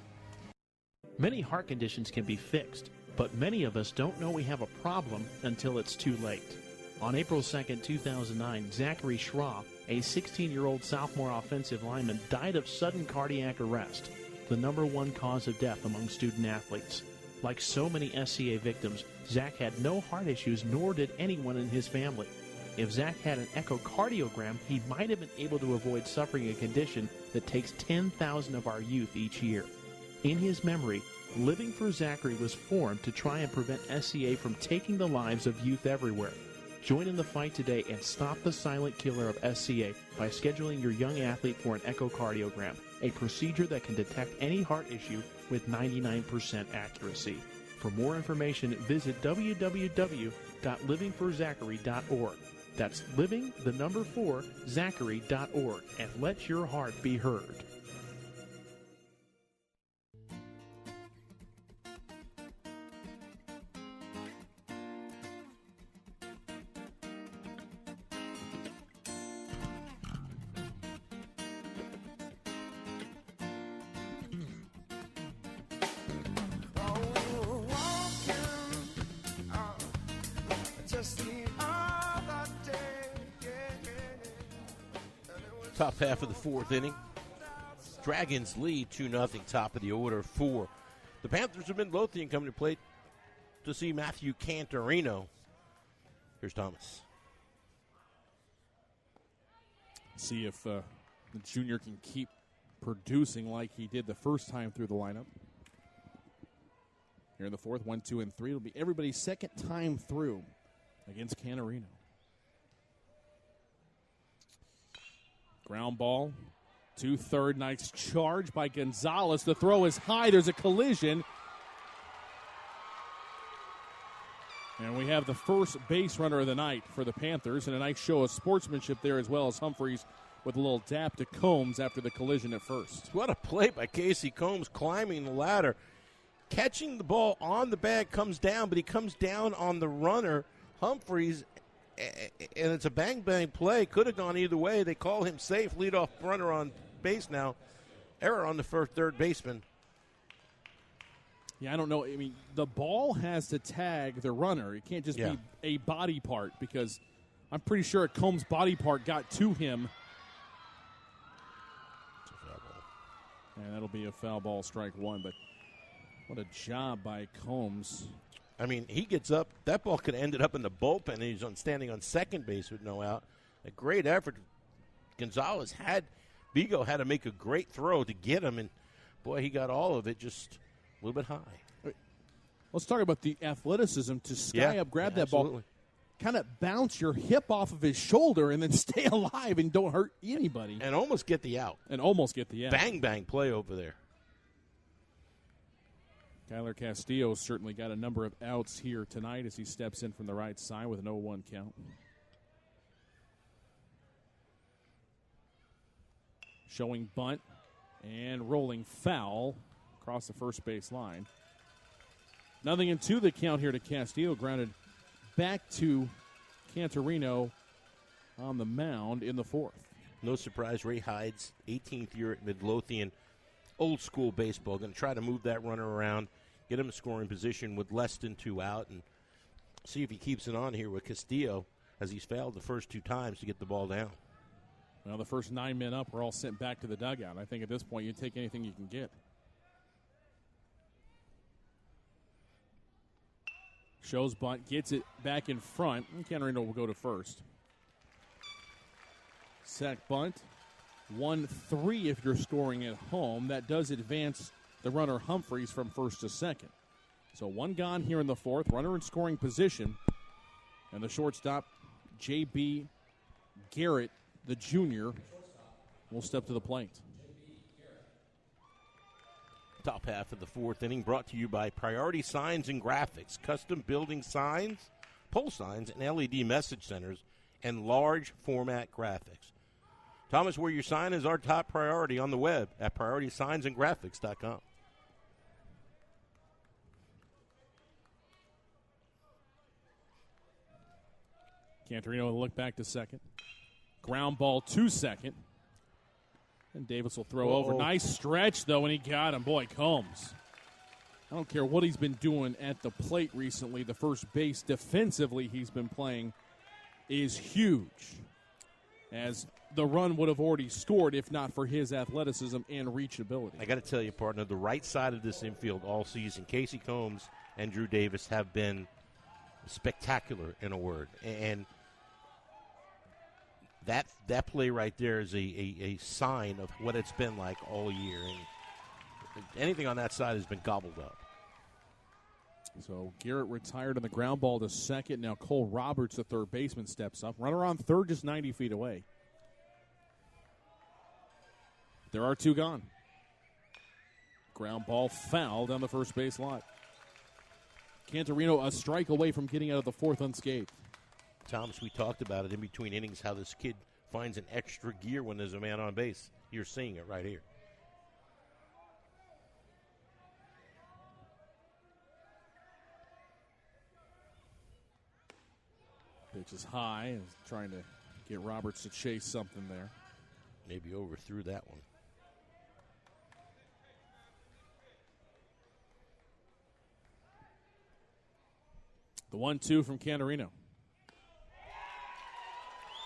Many heart conditions can be fixed, but many of us don't know we have a problem until it's too late. On April 2nd, 2009, Zachary Schraw, a 16-year-old sophomore offensive lineman, died of sudden cardiac arrest, the #1 cause of death among student athletes. Like so many SCA victims, Zach had no heart issues, nor did anyone in his family. If Zach had an echocardiogram, he might have been able to avoid suffering a condition that takes 10,000 of our youth each year. In his memory, Living for Zachary was formed to try and prevent SCA from taking the lives of youth everywhere. Join in the fight today and stop the silent killer of SCA by scheduling your young athlete for an echocardiogram, a procedure that can detect any heart issue with 99% accuracy. For more information, visit www.livingforzachary.org. That's living4zachary.org, and let your heart be heard. Top half of the fourth inning. Dragons lead 2-0, top of the order for the Panthers of Midlothian coming to play to see Matthew Cantorino. Here's Thomas. See if the junior can keep producing like he did the first time through the lineup. Here in the fourth, 1, 2, and 3. It'll be everybody's second time through against Cantorino. Ground ball, 2-3, nice charge by Gonzalez. The throw is high. There's a collision. And we have the first base runner of the night for the Panthers, and a nice show of sportsmanship there as well as Humphreys with a little dap to Combs after the collision at first. What a play by Casey Combs climbing the ladder. Catching the ball on the bag, comes down, but he comes down on the runner, Humphreys, and it's a bang-bang play. Could have gone either way. They call him safe. Leadoff runner on base now. Error on the third baseman. Yeah, I don't know. I mean, the ball has to tag the runner. It can't just be a body part, because I'm pretty sure a Combs' body part got to him. And that'll be a foul ball, strike one. But what a job by Combs. I mean, he gets up. That ball could have ended up in the bullpen, and he's standing on second base with no out. A great effort. Vigo had to make a great throw to get him, and, boy, he got all of it just a little bit high. Let's talk about the athleticism to sky up, grab that ball, kind of bounce your hip off of his shoulder, and then stay alive and don't hurt anybody. And almost get the out. Bang, bang play over there. Kyler Castillo certainly got a number of outs here tonight as he steps in from the right side with an 0-1 count. Showing bunt and rolling foul across the first base line. 0-2 the count here to Castillo, grounded back to Cantorino on the mound in the fourth. No surprise, Ray Hyde's 18th year at Midlothian. Old school baseball. Going to try to move that runner around, get him in scoring position with less than 2 out, and see if he keeps it on here with Castillo, as he's failed the first 2 times to get the ball down. Well, the first 9 men up were all sent back to the dugout. I think at this point you take anything you can get. Shows bunt, gets it back in front, and Cantorino will go to first. Sack bunt. 1-3 if you're scoring at home. That does advance the runner Humphreys from first to second. So 1 gone here in the fourth. Runner in scoring position. And the shortstop, J.B. Garrett, the junior, will step to the plate. Top half of the fourth inning brought to you by Priority Signs and Graphics. Custom building signs, pole signs, and LED message centers, and large format graphics. Thomas, where your sign is our top priority on the web at PrioritySignsAndGraphics.com. Cantorino will look back to second. Ground ball to second. And Davis will throw over. Nice stretch, though, and he got him. Boy, Combs. I don't care what he's been doing at the plate recently. The first base defensively he's been playing is huge, as the run would have already scored if not for his athleticism and reachability. I got to tell you, partner, the right side of this infield all season, Casey Combs and Drew Davis have been spectacular, in a word. And that play right there is a sign of what it's been like all year. And anything on that side has been gobbled up. So Garrett retired on the ground ball to second. Now Cole Roberts, the third baseman, steps up. Runner on third, just 90 feet away. There are 2 gone. Ground ball foul down the first base lot. Cantorino a strike away from getting out of the fourth unscathed. Thomas, we talked about it in between innings, how this kid finds an extra gear when there's a man on base. You're seeing it right here. Pitch is high and trying to get Roberts to chase something there. Maybe overthrew that one. The 1-2 from Cantorino.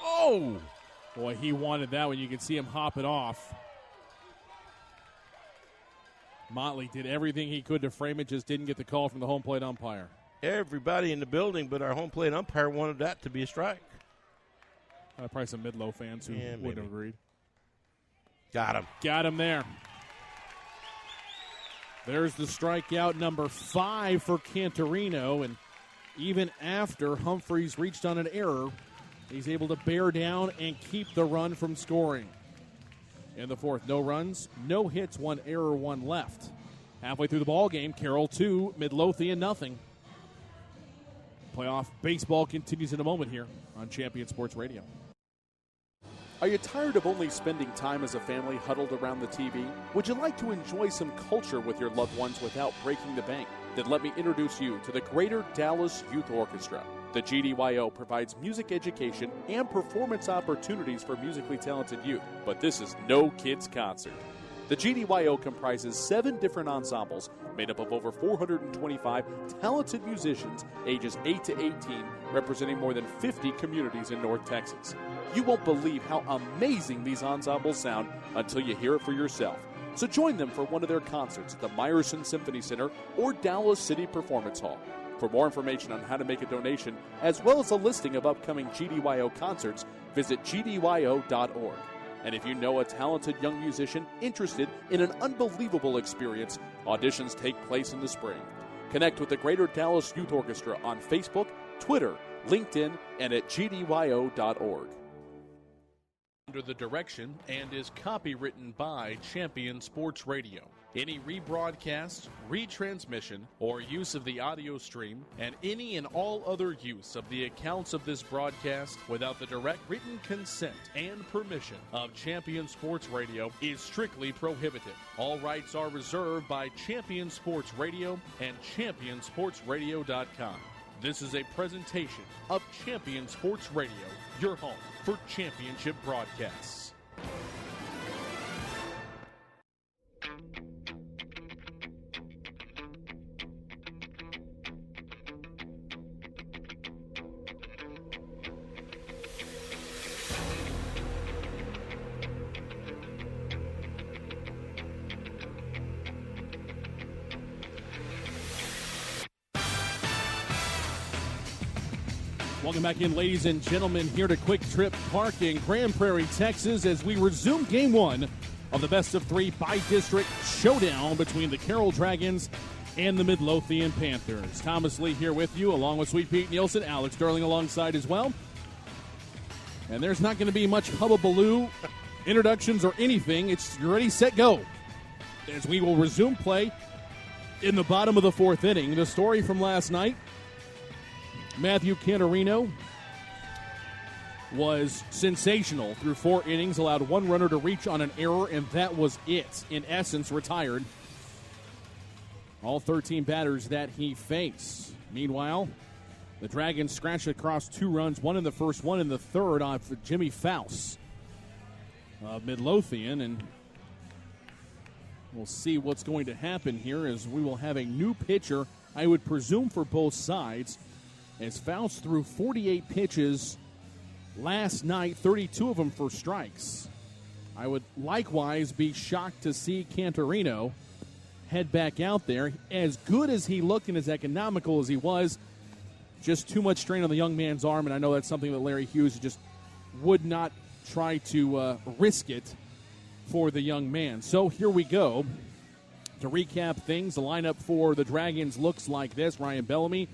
Oh! Boy, he wanted that one. You can see him hop it off. Motley did everything he could to frame it, just didn't get the call from the home plate umpire. Everybody in the building but our home plate umpire wanted that to be a strike. Probably some Midlow fans who wouldn't have agreed. Got him. Got him there. There's the strikeout number 5 for Cantorino, and even after Humphreys reached on an error, he's able to bear down and keep the run from scoring. In the fourth, no runs, no hits, 1 error, 1 left. Halfway through the ball game, Carroll 2, Midlothian nothing. Playoff baseball continues in a moment here on Champion Sports Radio. Are you tired of only spending time as a family huddled around the TV? Would you like to enjoy some culture with your loved ones without breaking the bank? Then let me introduce you to the Greater Dallas Youth Orchestra. The GDYO provides music education and performance opportunities for musically talented youth, but this is no kids' concert. The GDYO comprises 7 different ensembles made up of over 425 talented musicians ages 8 to 18, representing more than 50 communities in North Texas. You won't believe how amazing these ensembles sound until you hear it for yourself. So join them for one of their concerts at the Meyerson Symphony Center or Dallas City Performance Hall. For more information on how to make a donation, as well as a listing of upcoming GDYO concerts, visit gdyo.org. And if you know a talented young musician interested in an unbelievable experience, auditions take place in the spring. Connect with the Greater Dallas Youth Orchestra on Facebook, Twitter, LinkedIn, and at gdyo.org. Under the direction and is copywritten by Champion Sports Radio. Any rebroadcast, retransmission, or use of the audio stream, and any and all other use of the accounts of this broadcast without the direct written consent and permission of Champion Sports Radio is strictly prohibited. All rights are reserved by Champion Sports Radio and ChampionSportsRadio.com. This is a presentation of Champion Sports Radio, your home for championship broadcasts. Welcome back in, ladies and gentlemen, here to Quick Trip Park in Grand Prairie, Texas, as we resume Game 1 of the best-of-3 by-district showdown between the Carroll Dragons and the Midlothian Panthers. Thomas Lee here with you, along with Sweet Pete Nielsen, Alex Sterling alongside as well. And there's not going to be much hubbubaloo, introductions, or anything. It's ready, set, go, as we will resume play in the bottom of the 4th inning. The story from last night: Matthew Cantorino was sensational through 4 innings, allowed 1 runner to reach on an error, and that was it. In essence, retired all 13 batters that he faced. Meanwhile, the Dragons scratched across 2 runs, 1 in the first, 1 in the third, off Jimmy Faust of Midlothian, and we'll see what's going to happen here as we will have a new pitcher, I would presume, for both sides, as Faust threw 48 pitches last night, 32 of them for strikes. I would likewise be shocked to see Cantorino head back out there. As good as he looked and as economical as he was, just too much strain on the young man's arm, and I know that's something that Larry Hughes just would not try to risk it for the young man. So here we go. To recap things, the lineup for the Dragons looks like this. Ryan Bellamy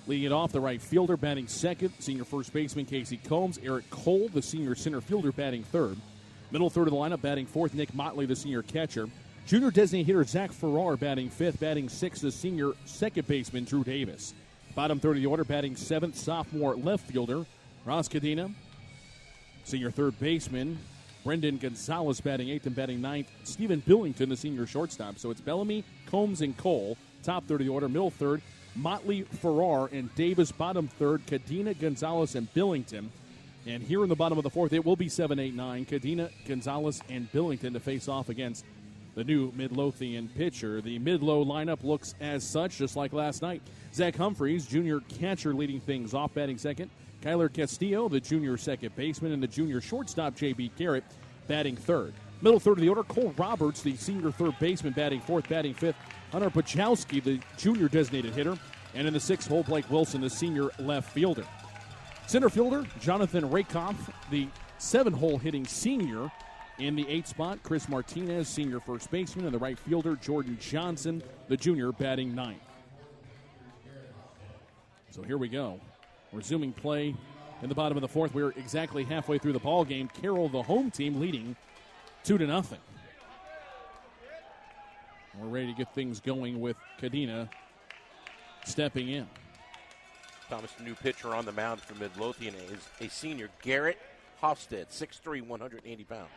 leading it off, the right fielder, batting second. Senior first baseman Casey Combs. Eric Cole, the senior center fielder, batting third. Middle third of the lineup, batting fourth, Nick Motley, the senior catcher. Junior designated hitter Zach Farrar, batting fifth. Batting sixth, the senior second baseman Drew Davis. Bottom third of the order, batting seventh, sophomore left fielder Ross Cadena, senior third baseman. Brendan Gonzalez batting 8th and batting 9th. Stephen Billington, the senior shortstop. So it's Bellamy, Combs, and Cole. Top third of the order. Middle third, Motley, Farrar, and Davis. Bottom third, Cadena, Gonzalez, and Billington. And here in the bottom of the fourth, it will be 7, 8, 9. Cadena, Gonzalez, and Billington to face off against the new Midlothian pitcher. The mid-low lineup looks as such, just like last night. Zach Humphreys, junior catcher, leading things off, batting second. Kyler Castillo, the junior second baseman, and the junior shortstop, J.B. Garrett, batting third. Middle third of the order, Cole Roberts, the senior third baseman, batting fourth, batting fifth. Hunter Pachowski, the junior designated hitter. And in the sixth hole, Blake Wilson, the senior left fielder. Center fielder, Jonathan Rakoff, the 7-hole hitting senior. In the 8th spot, Chris Martinez, senior first baseman. And the right fielder, Jordan Johnson, the junior, batting ninth. So here we go. Resuming play in the bottom of the fourth. We're exactly halfway through the ball game. Carroll, the home team, leading 2-0. We're ready to get things going with Cadena stepping in. Thomas, the new pitcher on the mound for Midlothian, is a senior, Garrett Hofstad, 6'3", 180 pounds.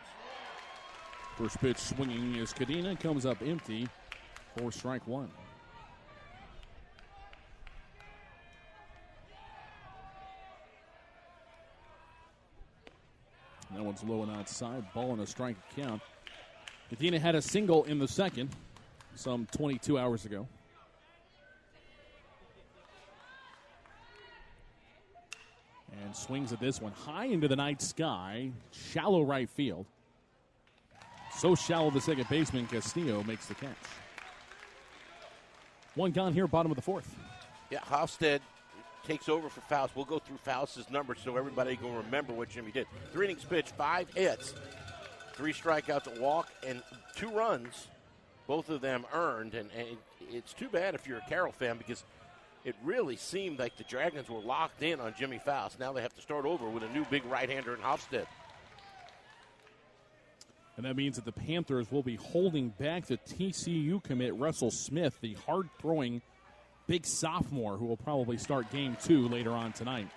First pitch swinging is Cadena, comes up empty for strike one. That one's low and outside. Ball and a strike count. Cadena had a single in the second some 22 hours ago. And swings at this one high into the night sky. Shallow right field. So shallow the second baseman Castillo makes the catch. One gone here, bottom of the fourth. Yeah, Hofstad takes over for Faust. We'll go through Faust's numbers so everybody can remember what Jimmy did. 3 innings pitched, 5 hits, 3 strikeouts, a walk, and 2 runs. Both of them earned, and it's too bad if you're a Carroll fan because it really seemed like the Dragons were locked in on Jimmy Faust. Now they have to start over with a new big right-hander in Hofstad. And that means that the Panthers will be holding back the TCU commit, Russell Smith, the hard-throwing big sophomore who will probably start game 2 later on tonight.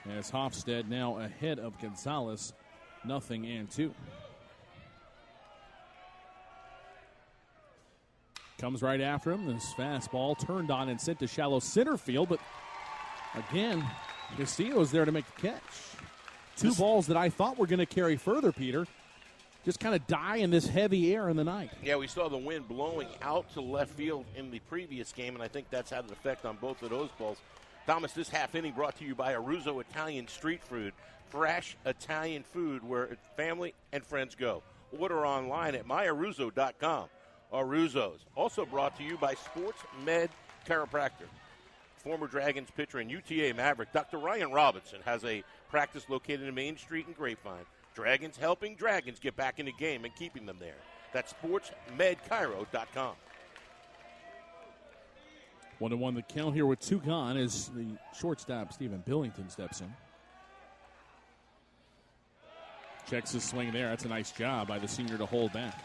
As Hofstad now ahead of Gonzalez, 0-2. Comes right after him. This fastball turned on and sent to shallow center field, but again, Castillo's there to make the catch. Two balls that I thought were going to carry further, Peter, just kind of die in this heavy air in the night. Yeah, we saw the wind blowing out to left field in the previous game, and I think that's had an effect on both of those balls. Thomas, this half inning brought to you by Aruzzo Italian Street Food, fresh Italian food where family and friends go. Order online at myaruzzo.com. Aruzzo's. Also brought to you by Sports Med Chiropractor. Former Dragons pitcher and UTA Maverick, Dr. Ryan Robinson, has a practice located in Main Street in Grapevine. Dragons helping Dragons get back in the game and keeping them there. That's sportsmedchiro.com. 1-1 the count here with 2 gone as the shortstop, Stephen Billington, steps in. Checks his swing there. That's a nice job by the senior to hold back.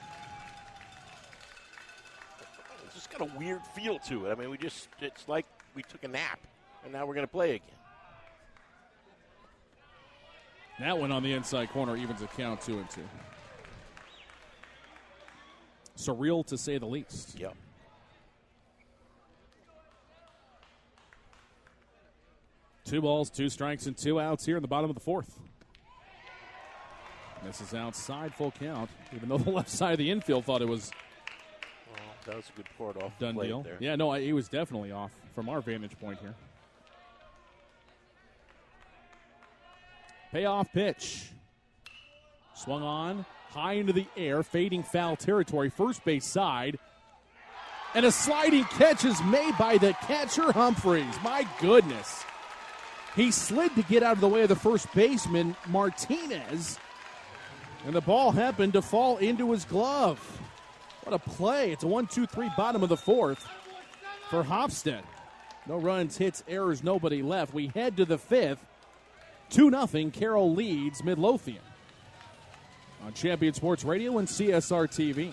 It's just got a weird feel to it. I mean, it's like we took a nap, and now we're going to play again. That one on the inside corner evens the count 2-2. Surreal to say the least. Yep. Two balls, 2 strikes, and 2 outs here in the bottom of the fourth. This is outside, full count, even though the left side of the infield thought it was that was a good port off done deal. There. Yeah, no, he was definitely off from our vantage point here. Payoff pitch. Swung on, high into the air, fading foul territory, first base side. And a sliding catch is made by the catcher, Humphreys. My goodness. He slid to get out of the way of the first baseman, Martinez. And the ball happened to fall into his glove. What a play. It's a 1-2-3 bottom of the fourth for Hofstad. No runs, hits, errors, nobody left. We head to the fifth. 2-0, Carroll leads Midlothian on Champion Sports Radio and CSR TV.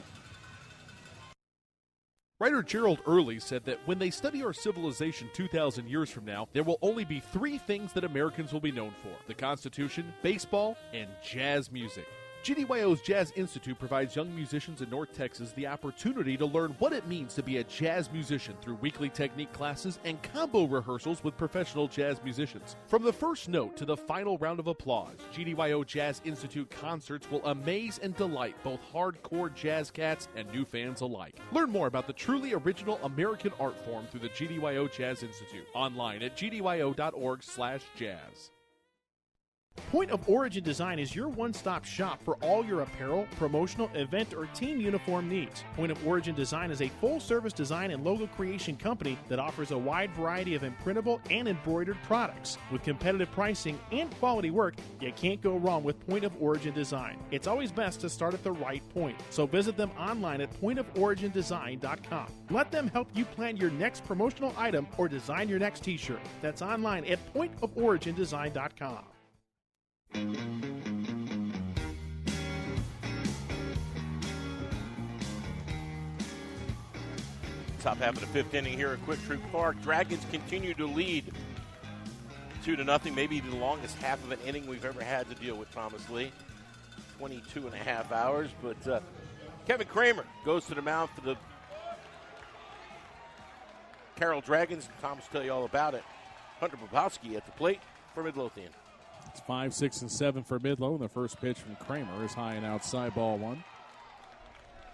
Writer Gerald Early said that when they study our civilization 2,000 years from now, there will only be 3 things that Americans will be known for: the Constitution, baseball, and jazz music. GDYO's Jazz Institute provides young musicians in North Texas the opportunity to learn what it means to be a jazz musician through weekly technique classes and combo rehearsals with professional jazz musicians. From the first note to the final round of applause, GDYO Jazz Institute concerts will amaze and delight both hardcore jazz cats and new fans alike. Learn more about the truly original American art form through the GDYO Jazz Institute online at gdyo.org/jazz. Point of Origin Design is your one-stop shop for all your apparel, promotional, event, or team uniform needs. Point of Origin Design is a full-service design and logo creation company that offers a wide variety of imprintable and embroidered products. With competitive pricing and quality work, you can't go wrong with Point of Origin Design. It's always best to start at the right point, so visit them online at pointoforigindesign.com. Let them help you plan your next promotional item or design your next t-shirt. That's online at pointoforigindesign.com. Top half of the 5th inning here at Quick Trip Park. Dragons continue to lead 2-0, maybe the longest half of an inning we've ever had to deal with Thomas Lee. 22 and a half hours, but Kevin Kramer goes to the mound for the Carroll Dragons. Thomas will tell you all about it. Hunter Bobowski at the plate for Midlothian. It's 5, 6, and 7 for Midlo, and the first pitch from Kramer is high and outside, ball 1.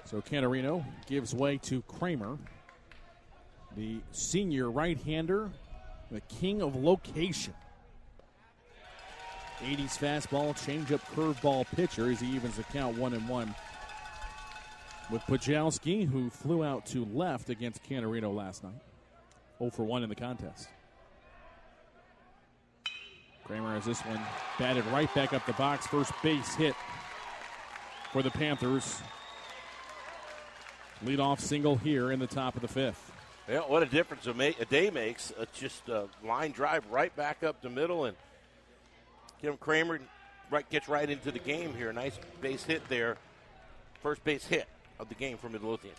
So Canarino gives way to Kramer, the senior right-hander, the king of location. 80s fastball, changeup, curveball pitcher as he evens the count 1-1 with Pajowski, who flew out to left against Canarino last night. 0 for 1 in the contest. Kramer has this one batted right back up the box. First base hit for the Panthers. Leadoff single here in the top of the 5th. Yeah, what a difference a day makes. Just a line drive right back up the middle, and Kim Kramer gets right into the game here. Nice base hit there. First base hit of the game for Midlothian.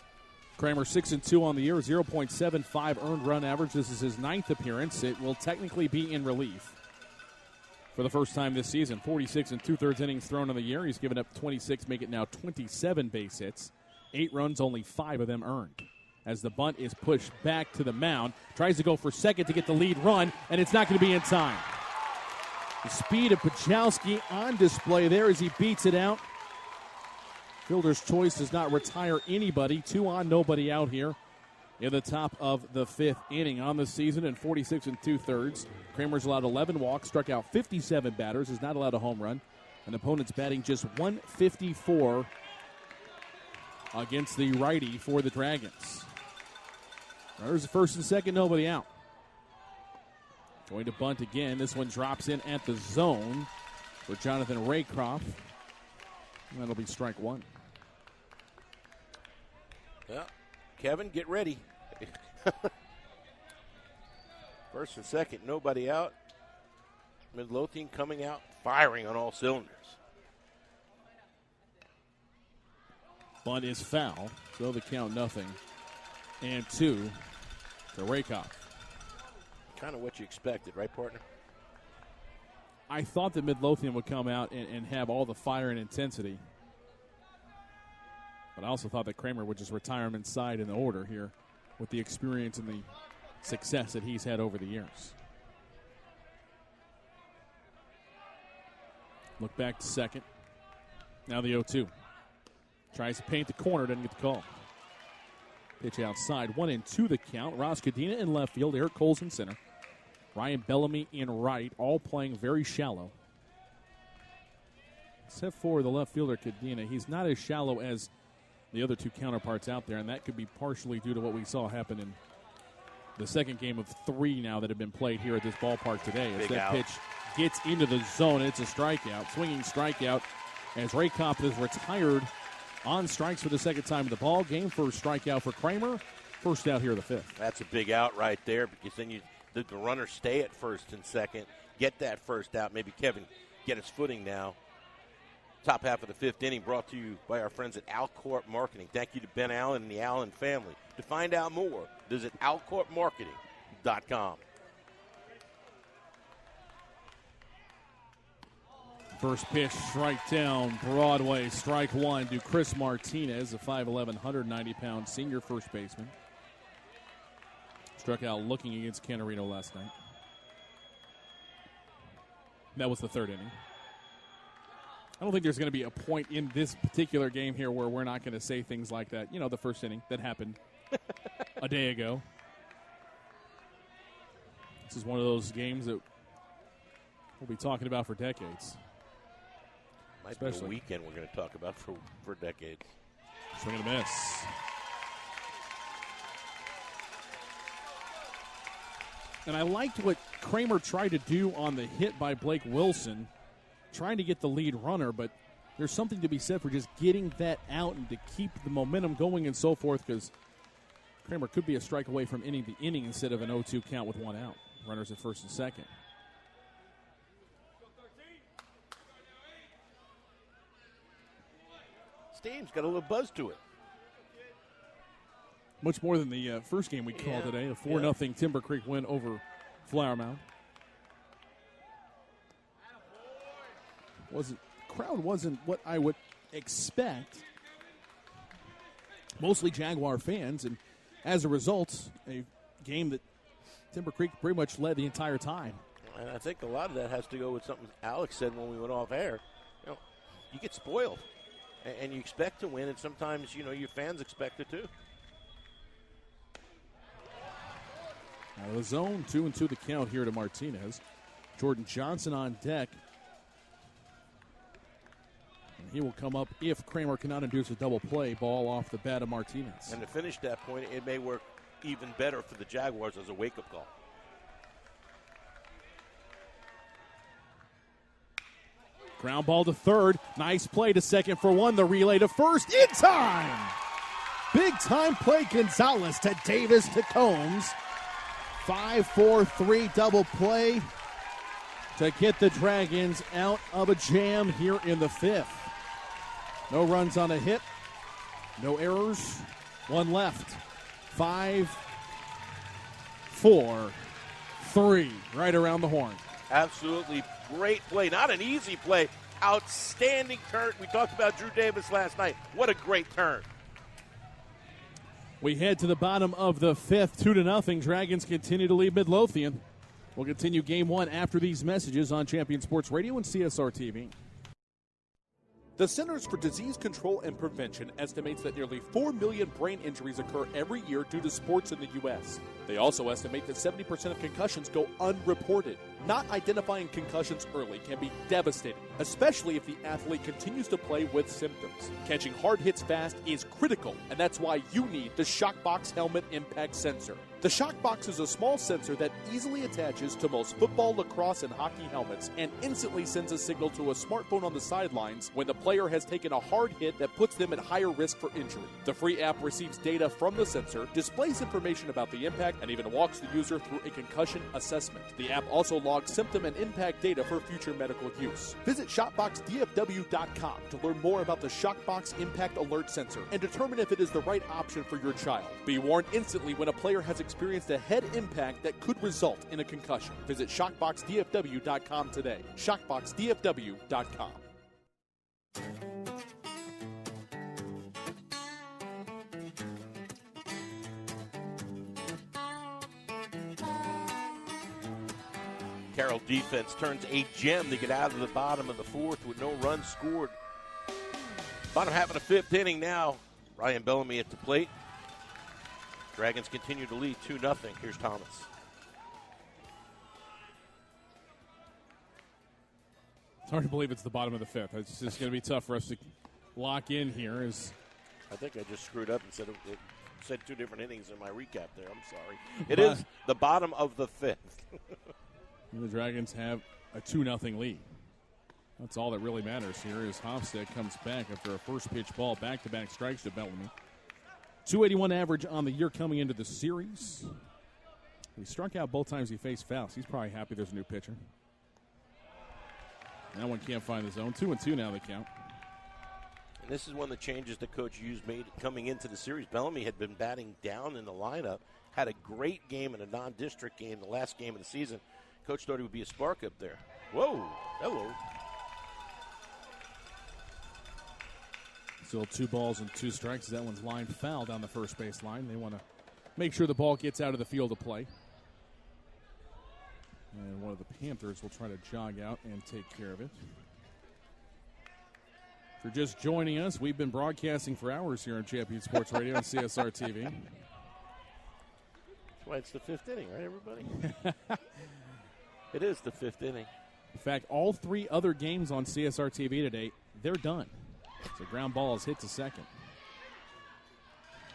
Kramer 6-2 on the year, 0.75 earned run average. This is his 9th appearance. It will technically be in relief for the first time this season. 46 2/3 innings thrown on the year. He's given up 26, make it now 27 base hits. 8 runs, only 5 of them earned. As the bunt is pushed back to the mound, tries to go for second to get the lead run, and it's not going to be in time. The speed of Pajowski on display there as he beats it out. Fielder's choice does not retire anybody. 2 on, nobody out here in the top of the 5th inning. On the season in 46 2/3. Kramer's allowed 11 walks, struck out 57 batters, is not allowed a home run. An opponent's batting just 154 against the righty for the Dragons. There's the first and second, nobody out. Going to bunt again. This one drops in at the zone for Jonathan Raycroft. And that'll be strike 1. Yeah, Kevin, get ready. First and second, nobody out. Midlothian coming out, firing on all cylinders. Bunt is foul, so the count 0-2 to Raycroft. Kind of what you expected, right, partner? I thought that Midlothian would come out and have all the fire and intensity. But I also thought that Kramer would just retire him inside in the order here with the experience and the success that he's had over the years. Look back to second. Now the 0-2. Tries to paint the corner, doesn't get the call. Pitch outside, 1-2 the count. Ross Cadena in left field, Eric Coles in center. Ryan Bellamy in right, all playing very shallow. Except for the left fielder, Cadena. He's not as shallow as the other 2 counterparts out there, and that could be partially due to what we saw happen in the second game of 3 now that have been played here at this ballpark today. As that pitch gets into the zone, it's a strikeout, swinging strikeout, as Raycroft is retired on strikes for the second time in the ball game. First strikeout for Kramer, first out here in the 5th. That's a big out right there, because then the runner stay at first and second, get that first out. Maybe Kevin get his footing now. Top half of the fifth inning brought to you by our friends at Alcorp Marketing. Thank you to Ben Allen and the Allen family. To find out more, visit alcorpmarketing.com. First pitch, strike down, Broadway, strike one to Chris Martinez, a 5'11", 190-pound senior first baseman. Struck out looking against Canarino last night. That was the third inning. I don't think there's going to be a point in this particular game here where we're not going to say things like that. You know, the first inning that happened a day ago. This is one of those games that we'll be talking about for decades. Might be a weekend we're going to talk about for decades. Swing and a miss. And I liked what Kramer tried to do on the hit by Blake Wilson, trying to get the lead runner, but there's something to be said for just getting that out and to keep the momentum going and so forth, because Kramer could be a strike away from ending the inning instead of an 0-2 count with one out. Runners at first and second. Stadium's got a little buzz to it. Much more than the first game we called today, a 4-0 Timber Creek win over Flower Mound. Crowd wasn't what I would expect. Mostly Jaguar fans, and as a result, a game that Timber Creek pretty much led the entire time. And I think a lot of that has to go with something Alex said when we went off air. You get spoiled, and you expect to win, and sometimes, your fans expect it too. Out of the zone, 2-2 the count here to Martinez. Jordan Johnson on deck. And he will come up if Kramer cannot induce a double play. Ball off the bat of Martinez. And to finish that point, it may work even better for the Jaguars as a wake-up call. Ground ball to third. Nice play to second for one. The relay to first in time. Big time play. Gonzalez to Davis to Combs. 5-4-3 double play to get the Dragons out of a jam here in the fifth. No runs on a hit. No errors. One left. 5-4-3 right around the horn. Absolutely great play. Not an easy play. Outstanding turn. We talked about Drew Davis last night. What a great turn. We head to the bottom of the fifth, 2-0. Dragons continue to lead Midlothian. We'll continue game one after these messages on Champion Sports Radio and CSR TV. The Centers for Disease Control and Prevention estimates that nearly 4 million brain injuries occur every year due to sports in the U.S. They also estimate that 70% of concussions go unreported. Not identifying concussions early can be devastating, especially if the athlete continues to play with symptoms. Catching hard hits fast is critical, and that's why you need the Shockbox Helmet Impact Sensor. The Shockbox is a small sensor that easily attaches to most football, lacrosse, and hockey helmets and instantly sends a signal to a smartphone on the sidelines when the player has taken a hard hit that puts them at higher risk for injury. The free app receives data from the sensor, displays information about the impact, and even walks the user through a concussion assessment. The app also logs symptom and impact data for future medical use. Visit ShotboxDFW.com to learn more about the Shockbox Impact Alert Sensor and determine if it is the right option for your child. Be warned instantly when a player has experienced a head impact that could result in a concussion. Visit ShotboxDFW.com today. ShotboxDFW.com. Carroll defense turns a gem to get out of the bottom of the fourth with no runs scored. Bottom half of the fifth inning now. Ryan Bellamy at the plate. Dragons continue to lead 2-0. Here's Thomas. It's hard to believe it's the bottom of the fifth. It's just going to be tough for us to lock in here. I think I just screwed up and said two different innings in my recap there. I'm sorry. It is the bottom of the fifth. The Dragons have a 2-0 lead. That's all that really matters here as Hofstad comes back after a first pitch ball, back-to-back strikes to Bellamy. 281 average on the year coming into the series. He struck out both times he faced fouls. He's probably happy there's a new pitcher. That one can't find the zone. 2-2 now the count. And this is one of the changes that Coach Hughes made coming into the series. Bellamy had been batting down in the lineup, had a great game in a non-district game, the last game of the season. Coach thought he would be a spark up there. Whoa, hello. Still 2 balls and 2 strikes. That one's line foul down the first base line. They want to make sure the ball gets out of the field of play. And one of the Panthers will try to jog out and take care of it. If you're just joining us, we've been broadcasting for hours here on Champion Sports Radio and CSR TV. That's why it's the 5th inning, right, everybody? It is the 5th inning. In fact, all 3 other games on CSR TV today, they're done. So ground ball is hit to second.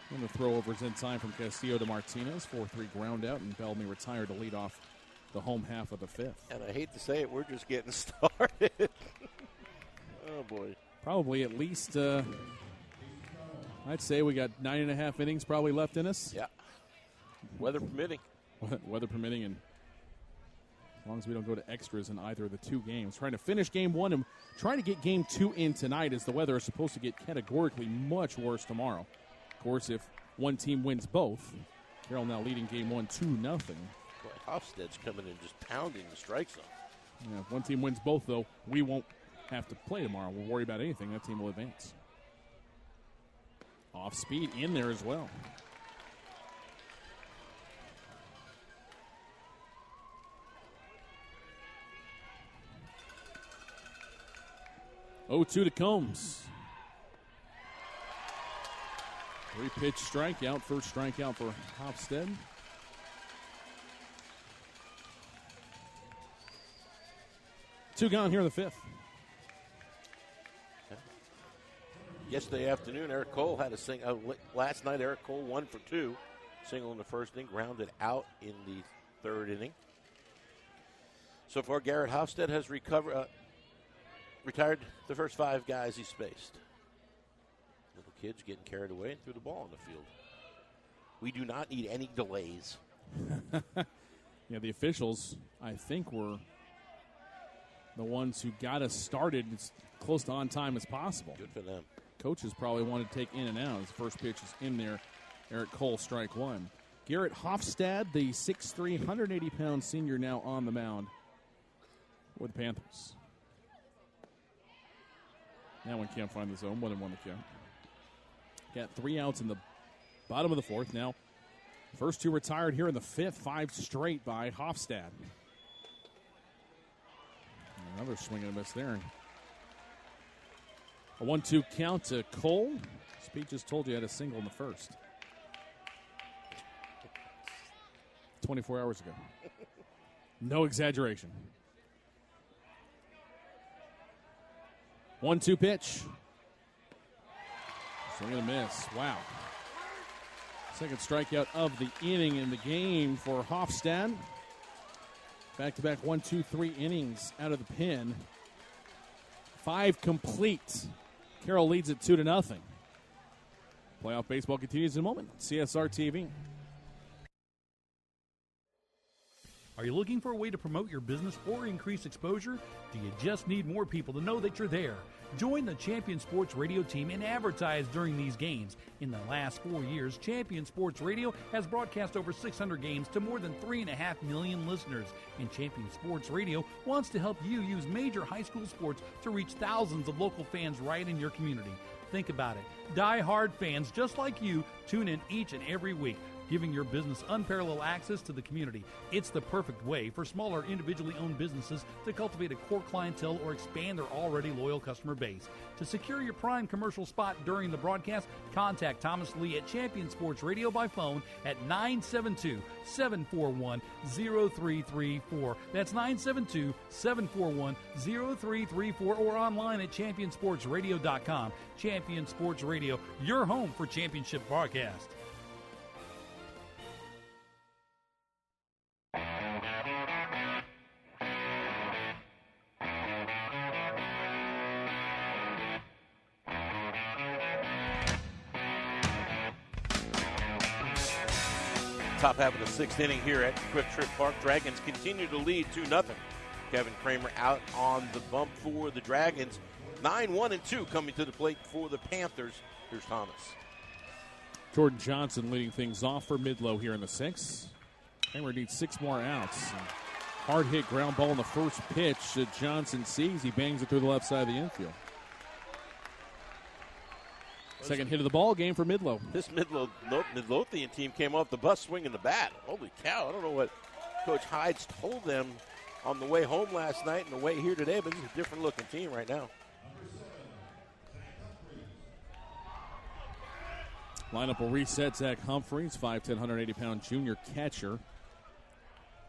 And the throw-over is in time from Castillo to Martinez. 4-3 ground out, and Bellamy retired to lead off the home half of the 5th. And I hate to say it, we're just getting started. Oh, boy. Probably at least, I'd say we got 9.5 innings probably left in us. Yeah. Weather permitting. Weather permitting, and as long as we don't go to extras in either of the 2 games. Trying to finish game 1 and trying to get game 2 in tonight, as the weather is supposed to get categorically much worse tomorrow. Of course, if one team wins both, Carroll now leading game 1 2-0. Boy, Hofstad's coming in just pounding the strike zone. Yeah, if one team wins both, though, we won't have to play tomorrow. We'll worry about anything. That team will advance. Off speed in there as well. Oh, 2 to Combs. 3-pitch strikeout. First strikeout for Hofstad. Two gone here in the 5th. Yesterday afternoon, Eric Cole had a single. Last night, Eric Cole 1 for 2. Single in the first inning, grounded out in the 3rd inning. So far, Garrett Hofstad has retired the first 5 guys he's faced. Little kids getting carried away and threw the ball on the field. We do not need any delays. Yeah, the officials, I think, were the ones who got us started as close to on time as possible. Good for them. Coaches probably wanted to take in and out. His first pitch is in there. Eric Cole, strike 1. Garrett Hofstad, the 6'3", 180-pound senior, now on the mound for the Panthers. That one can't find the zone. 1-1 the count. Got 3 outs in the bottom of the 4th. Now, first 2 retired here in the 5th. 5 straight by Hofstad. Another swing and a miss there. A 1-2 count to Cole. Speed just told you had a single in the first. 24 hours ago. No exaggeration. 1-2 pitch. Swing and a miss. Wow. Second strikeout of the inning in the game for Hofstad. Back-to-back 1-2-3 innings out of the pen. 5 complete. Carroll leads it 2-0. Playoff baseball continues in a moment. CSR TV. Are you looking for a way to promote your business or increase exposure? Do you just need more people to know that you're there? Join the Champion Sports Radio team and advertise during these games. In the last 4 years, Champion Sports Radio has broadcast over 600 games to more than 3.5 million listeners. And Champion Sports Radio wants to help you use major high school sports to reach thousands of local fans right in your community. Think about it. Die-hard fans just like you tune in each and every week, giving your business unparalleled access to the community. It's the perfect way for smaller individually owned businesses to cultivate a core clientele or expand their already loyal customer base. To secure your prime commercial spot during the broadcast, contact Thomas Lee at Champion Sports Radio by phone at 972-741-0334. That's 972-741-0334 or online at championsportsradio.com. Champion Sports Radio, your home for championship broadcast. Top half of the 6th inning here at Quick Trip Park. Dragons continue to lead 2-0. Kevin Kramer out on the bump for the Dragons. 9-1-2 coming to the plate for the Panthers. Here's Thomas. Jordan Johnson leading things off for Midlow here in the 6th. Kramer needs 6 more outs. Hard hit ground ball in the first pitch that Johnson sees. He bangs it through the left side of the infield. Second hit of the ball game for Midlow. This Midlothian team came off the bus swinging the bat. Holy cow, I don't know what Coach Hides told them on the way home last night and the way here today, but this is a different looking team right now. Lineup will reset. Zach Humphreys, 5'10", 180-pound junior catcher.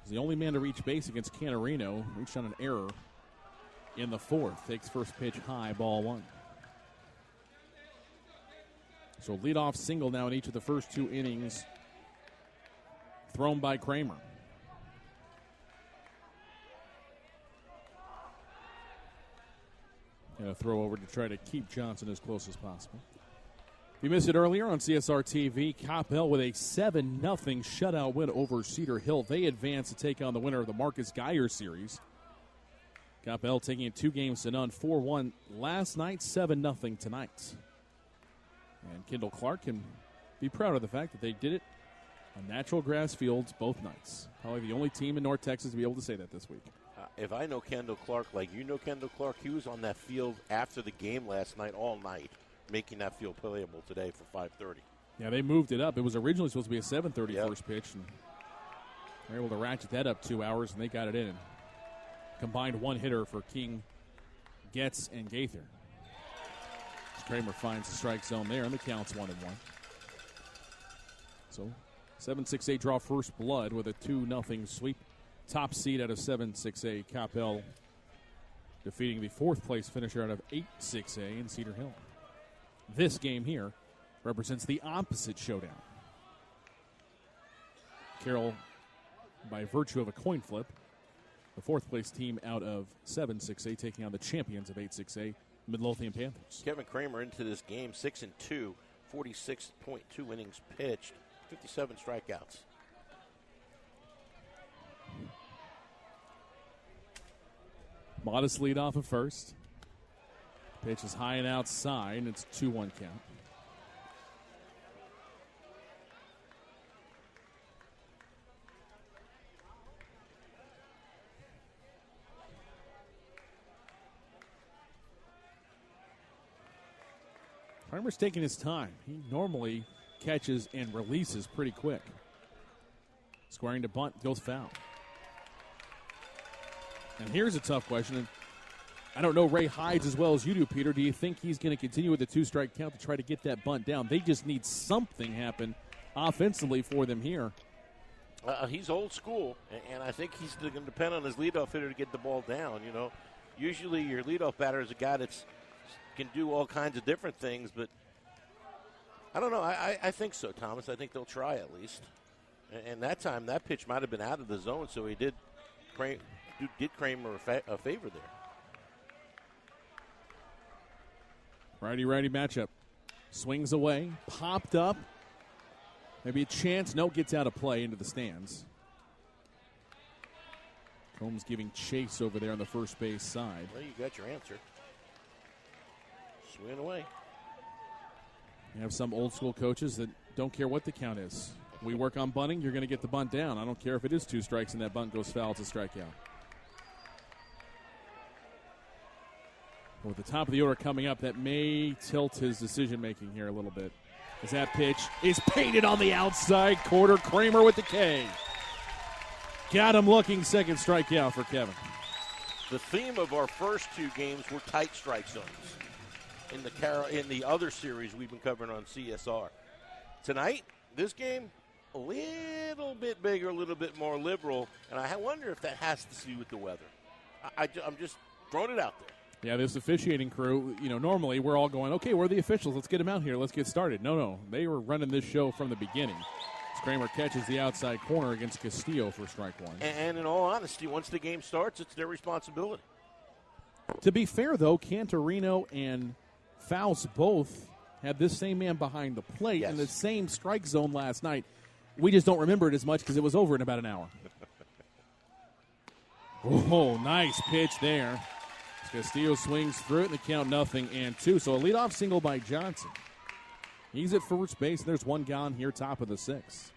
He's the only man to reach base against Canarino. Reached on an error in the 4th. Takes first pitch high, ball 1. So leadoff single now in each of the first 2 innings thrown by Kramer. And a throw over to try to keep Johnson as close as possible. If you missed it earlier on CSR TV, Coppell with a 7-0 shutout win over Cedar Hill. They advance to take on the winner of the Marcus Geyer series. Coppell taking it 2-0, 4-1 last night, 7-0 tonight. And Kendall Clark can be proud of the fact that they did it on natural grass fields both nights. Probably the only team in North Texas to be able to say that this week. If I know Kendall Clark like you know Kendall Clark, he was on that field after the game last night all night, making that field playable today for 5:30. Yeah, they moved it up. It was originally supposed to be a 7:30 first pitch, and they were able to ratchet that up 2 hours, and they got it in. Combined 1 hitter for King, Getz, and Gaither. Kramer finds the strike zone there, and the count's 1-1. So 7-6-8 draw first blood with a 2-0 sweep. Top seed out of 7-6-8. Coppell defeating the 4th place finisher out of 8-6-A in Cedar Hill. This game here represents the opposite showdown. Carroll, by virtue of a coin flip, the 4th place team out of 7-6-A, taking on the champions of 8-6-A, Midlothian Panthers. Kevin Kramer into this game, 6-2, 46.2 innings pitched, 57 strikeouts. Modest lead off of first. Pitch is high and outside, and it's 2-1 count. Kramer's taking his time. He normally catches and releases pretty quick. Squaring to bunt, goes foul. And here's a tough question. And I don't know Ray Hides as well as you do, Peter. Do you think he's going to continue with the 2-strike count to try to get that bunt down? They just need something happen offensively for them here. He's old school, and I think he's going to depend on his leadoff hitter to get the ball down. You know, usually your leadoff batter is a guy that's can do all kinds of different things, but I don't know. I think so, Thomas. I think they'll try at least. And that time, that pitch might have been out of the zone, so he did Kramer a favor there. Righty-righty matchup. Swings away, popped up. Maybe a chance. No, gets out of play into the stands. Combs giving chase over there on the first base side. Well, you got your answer. Swing away. You have some old school coaches that don't care what the count is. We work on bunting, you're going to get the bunt down. I don't care if it is 2 strikes and that bunt goes foul, it's a strikeout. With the top of the order coming up, that may tilt his decision-making here a little bit. As that pitch is painted on the outside corner. Kramer with the K. Got him looking, second strikeout for Kevin. The theme of our first 2 games were tight strike zones. In the other series we've been covering on CSR. Tonight, this game, a little bit bigger, a little bit more liberal, and I wonder if that has to do with the weather. I'm just throwing it out there. Yeah, this officiating crew, normally we're all going, okay, we're the officials. Let's get them out here. Let's get started. No. They were running this show from the beginning. As Kramer catches the outside corner against Castillo for strike 1. And in all honesty, once the game starts, it's their responsibility. To be fair, though, Cantorino and Faust both had this same man behind the plate in the same strike zone last night. We just don't remember it as much because it was over in about an hour. Oh, nice pitch there. Castillo swings through it, and the count 0-2. So a leadoff single by Johnson. He's at first base. There's one gone here, top of the 6th.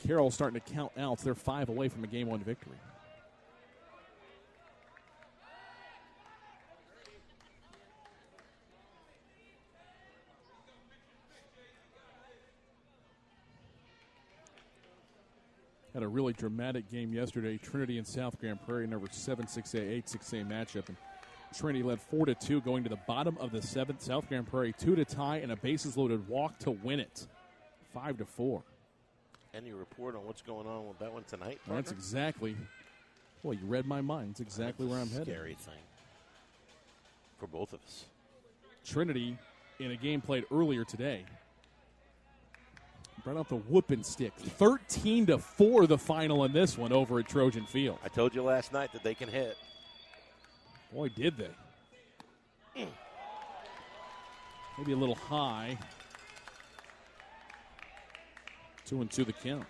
Carroll starting to count outs. They're 5 away from a Game 1 victory. Had a really dramatic game yesterday. Trinity and South Grand Prairie, number 7-6A, 8-6A matchup. And Trinity led 4-2 going to the bottom of the 7th. South Grand Prairie 2 to tie and a bases-loaded walk to win it. 5-4. Any report on what's going on with that one tonight? Well, that's exactly. Well, you read my mind. That's exactly where I'm headed. Scary thing for both of us. Trinity, in a game played earlier today, brought out the whooping stick. 13-4 the final in this one over at Trojan Field. I told you last night that they can hit. Boy, did they. Maybe a little high. 2-2 the count.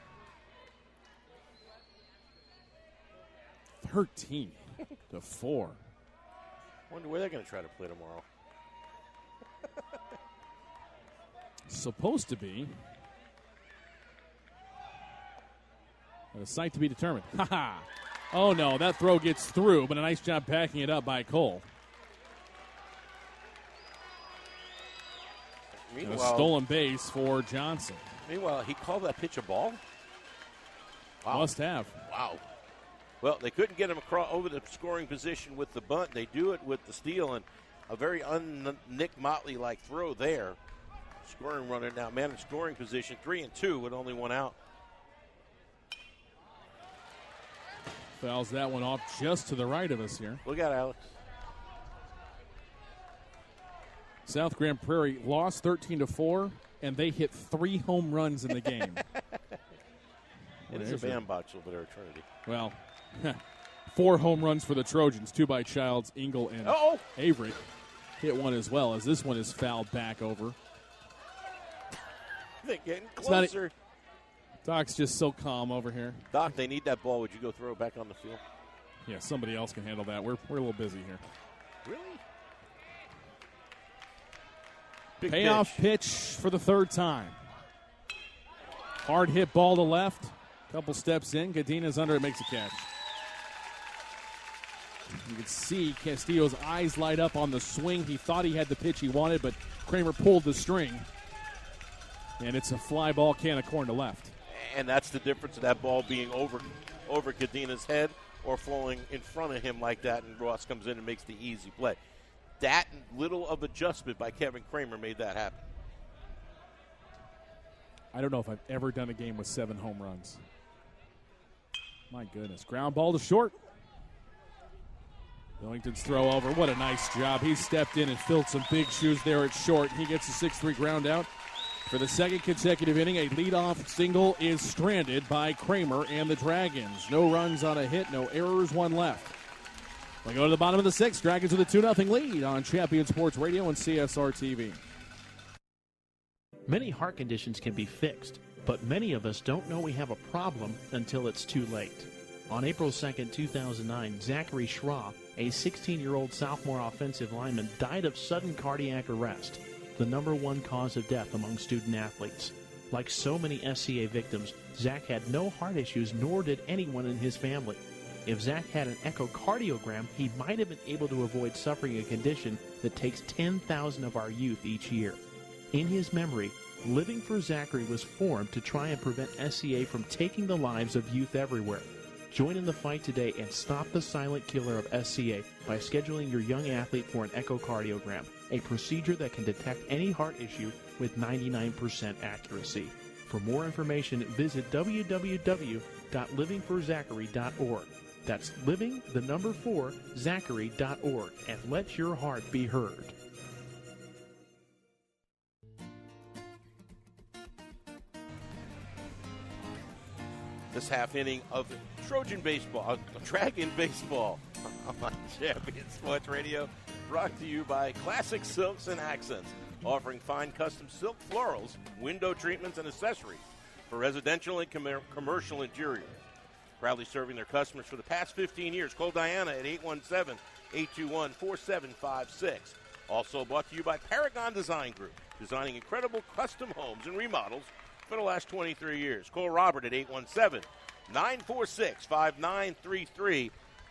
13-4. Wonder where they're going to try to play tomorrow. Supposed to be. A sight to be determined. Oh, no, that throw gets through, but a nice job backing it up by Cole. And a stolen base for Johnson. Meanwhile, he called that pitch a ball? Wow. Must have. Wow. Well, they couldn't get him across over the scoring position with the bunt. They do it with the steal, and a very un-Nick Motley-like throw there. Scoring runner now, man in scoring position, 3-2 with only one out. Fouls that one off just to the right of us here. Look out, Alex. South Grand Prairie lost 13-4, and they hit 3 home runs in the game. It is a bandbox over there at Trinity. Well, 4 home runs for the Trojans, 2 by Childs, Engel, and Avery. Hit one as well, as this one is fouled back over. They're getting closer. Doc's just so calm over here. Doc, they need that ball. Would you go throw it back on the field? Yeah, somebody else can handle that. We're a little busy here. Really? Big Payoff pitch for the 3rd time. Hard hit ball to left. Couple steps in. Cadina's under it, makes a catch. You can see Castillo's eyes light up on the swing. He thought he had the pitch he wanted, but Kramer pulled the string. And it's a fly ball, can of corn to left. And that's the difference of that ball being over Cadina's head or flowing in front of him like that, and Ross comes in and makes the easy play. That little of adjustment by Kevin Kramer made that happen. I don't know if I've ever done a game with 7 home runs. My goodness. Ground ball to short. Billington's throw over. What a nice job. He stepped in and filled some big shoes there at short. He gets a 6-3 ground out. For the 2nd consecutive inning, a leadoff single is stranded by Kramer and the Dragons. No runs on a hit, no errors, 1 left. We go to the bottom of the 6th. Dragons with a 2-0 lead on Champion Sports Radio and CSR TV. Many heart conditions can be fixed, but many of us don't know we have a problem until it's too late. On April 2nd, 2009, Zachary Schraw, a 16-year-old sophomore offensive lineman, died of sudden cardiac arrest, the #1 cause of death among student athletes. Like so many SCA victims, Zach had no heart issues, nor did anyone in his family. If Zach had an echocardiogram, he might have been able to avoid suffering a condition that takes 10,000 of our youth each year. In his memory, Living for Zachary was formed to try and prevent SCA from taking the lives of youth everywhere. Join in the fight today and stop the silent killer of SCA by scheduling your young athlete for an echocardiogram, a procedure that can detect any heart issue with 99% accuracy. For more information, visit www.livingforzachary.org. That's living4zachary.org, and let your heart be heard. This half inning of Trojan baseball, Dragon baseball on Champion Sports Radio, brought to you by Classic Silks and Accents, offering fine custom silk florals, window treatments, and accessories for residential and commercial interiors. Proudly serving their customers for the past 15 years. Call Diana at 817-821-4756. Also brought to you by Paragon Design Group, designing incredible custom homes and remodels for the last 23 years. Call Robert at 817-946-5933.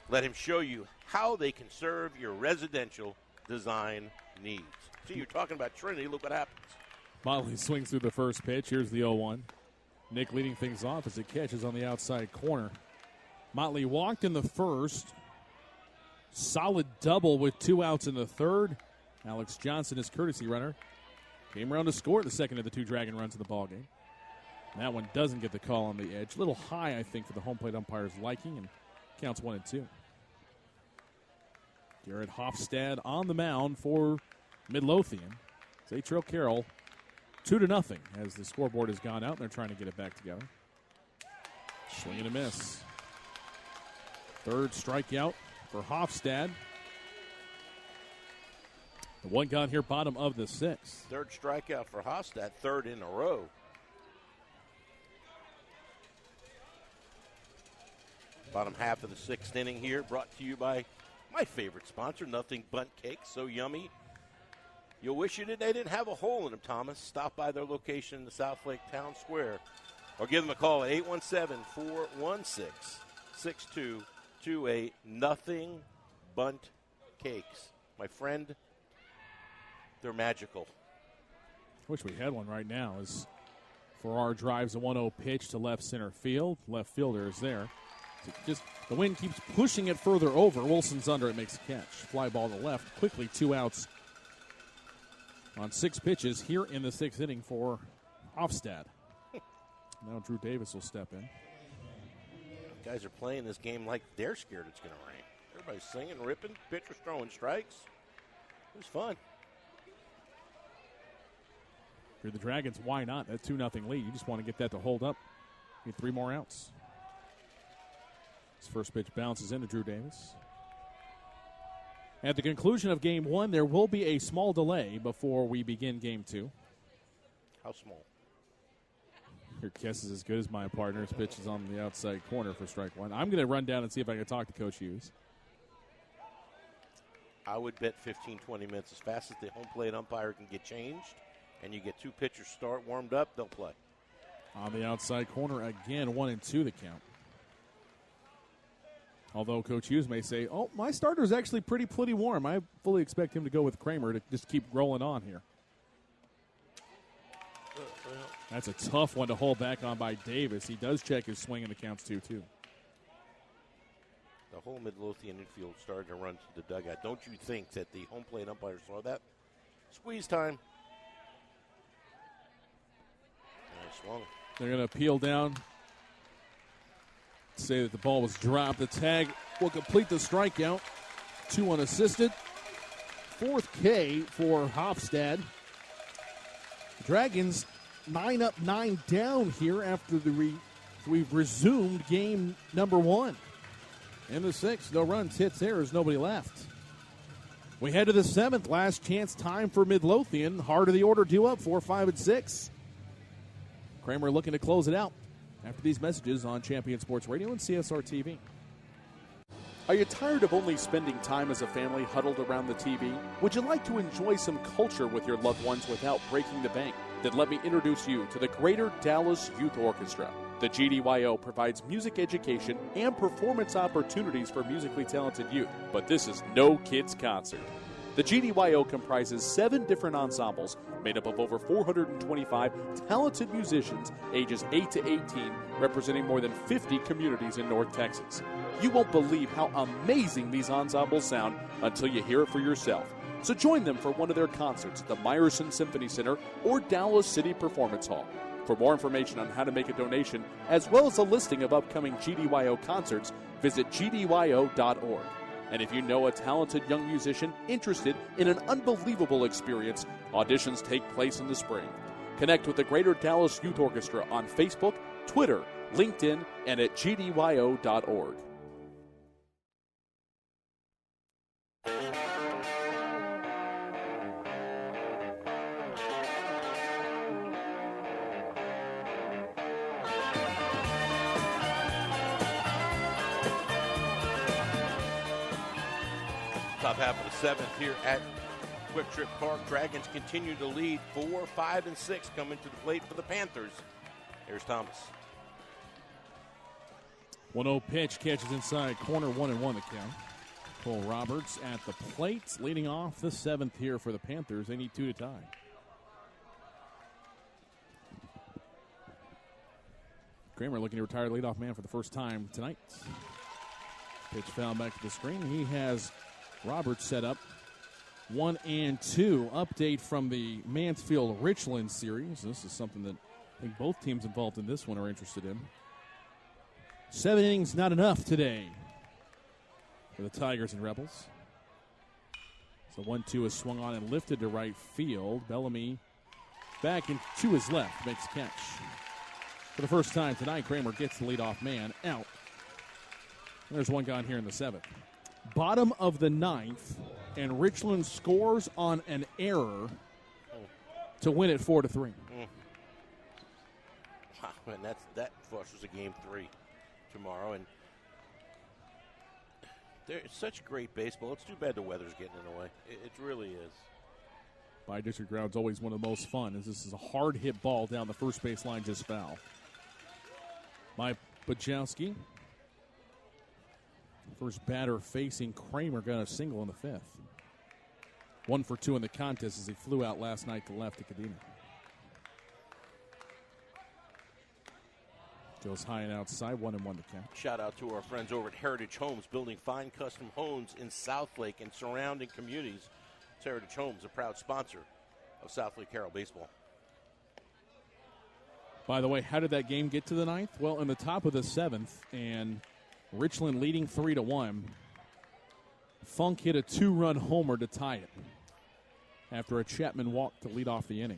Let him show you how they can serve your residential design needs. See, you're talking about Trinity. Look what happens. Motley swings through the first pitch. Here's the 0-1. Nick leading things off as it catches on the outside corner. Motley walked in the first. Solid double with 2 outs in the third. Alex Johnson, his courtesy runner, came around to score the second of the 2 Dragon runs of the ballgame. That one doesn't get the call on the edge. A little high, I think, for the home plate umpire's liking, and counts 1-2. Garrett Hofstad on the mound for Midlothian. They trail Carroll 2-0 as the scoreboard has gone out, and they're trying to get it back together. Swing and a miss. Third strikeout for Hofstad. The one gone here, bottom of the 6th. Third strikeout for Hofstad, third in a row. Bottom half of the 6th inning here, brought to you by my favorite sponsor, Nothing Bundt Cakes. So yummy. You'll wish they didn't have a hole in them, Thomas. Stop by their location in the South Lake Town Square or give them a call at 817-416-6228. Nothing Bundt Cakes. My friend, they're magical. Wish we had one right now. As Farrar drives a 1-0 pitch to left center field. Left fielder is there. Just the wind keeps pushing it further over. Wilson's under it, makes a catch. Fly ball to left. Quickly 2 outs on 6 pitches here in the 6th inning for Hofstad. Now Drew Davis will step in. Guys are playing this game like they're scared it's going to rain. Everybody's singing, ripping, pitchers throwing strikes. It was fun. If you're the Dragons, why not? That 2-0 lead. You just want to get that to hold up. Need 3 more outs. His first pitch bounces into Drew Davis. At the conclusion of Game 1, there will be a small delay before we begin Game 2. How small? Your guess is as good as my partner's. Pitch is on the outside corner for strike 1. I'm going to run down and see if I can talk to Coach Hughes. I would bet 15, 20 minutes. As fast as the home plate umpire can get changed and you get 2 pitchers start warmed up, they'll play. On the outside corner again, 1-2 the count. Although Coach Hughes may say, oh, my starter's actually pretty warm. I fully expect him to go with Kramer to just keep rolling on here. That's a tough one to hold back on by Davis. He does check his swing and the count's 2-2. The whole Midlothian infield started to run to the dugout. Don't you think that the home plate umpire saw that? Squeeze time. And swung. They're going to peel down. Say that the ball was dropped. The tag will complete the strikeout. 2 unassisted. 4th K for Hofstad. Dragons 9 up, 9 down here after we've resumed game number 1. In the 6th, no runs, hits, errors, nobody left. We head to the 7th, last chance time for Midlothian. Heart of the order due up, 4, 5, and 6. Kramer looking to close it out after these messages on Champion Sports Radio and CSR TV. Are you tired of only spending time as a family huddled around the TV? Would you like to enjoy some culture with your loved ones without breaking the bank? Then let me introduce you to the Greater Dallas Youth Orchestra. The GDYO provides music education and performance opportunities for musically talented youth, but this is no kids' concert. The GDYO comprises 7 different ensembles made up of over 425 talented musicians ages 8 to 18, representing more than 50 communities in North Texas. You won't believe how amazing these ensembles sound until you hear it for yourself. So join them for one of their concerts at the Meyerson Symphony Center or Dallas City Performance Hall. For more information on how to make a donation, as well as a listing of upcoming GDYO concerts, visit gdyo.org. And if you know a talented young musician interested in an unbelievable experience, auditions take place in the spring. Connect with the Greater Dallas Youth Orchestra on Facebook, Twitter, LinkedIn, and at gdyo.org. half of the seventh here at Quick Trip Park. Dragons continue to lead 4, 5, and 6 coming to the plate for the Panthers. Here's Thomas. 1-0 pitch, catches inside corner, 1-1 the count. Cole Roberts at the plate, leading off the seventh here for the Panthers. They need 2 to tie. Kramer looking to retire leadoff man for the first time tonight. Pitch foul back to the screen. He has Roberts set up 1-2. Update from the Mansfield-Richland series. This is something that I think both teams involved in this one are interested in. 7 innings, not enough today for the Tigers and Rebels. So 1-2 is swung on and lifted to right field. Bellamy back and to his left, makes a catch. For the first time tonight, Kramer gets the leadoff man out. And there's one gone here in the seventh. Bottom of the ninth, and Richland scores on an error to win it 4-3. Wow, and that fosters a game 3 tomorrow, and it's such great baseball. It's too bad the weather's getting in the way. It really is. By district ground's always one of the most fun, as this is a hard hit ball down the first base line, just foul. By Bajowski. First batter facing Kramer got a single in the fifth. 1 for 2 in the contest as he flew out last night to left to Kadena. Goes high and outside, 1-1 the count. Shout out to our friends over at Heritage Homes, building fine custom homes in Southlake and surrounding communities. It's Heritage Homes, a proud sponsor of Southlake Carroll baseball. By the way, how did that game get to the ninth? Well, in the top of the seventh, and Richland leading 3-1. Funk hit a 2-run homer to tie it after a Chapman walk to lead off the inning.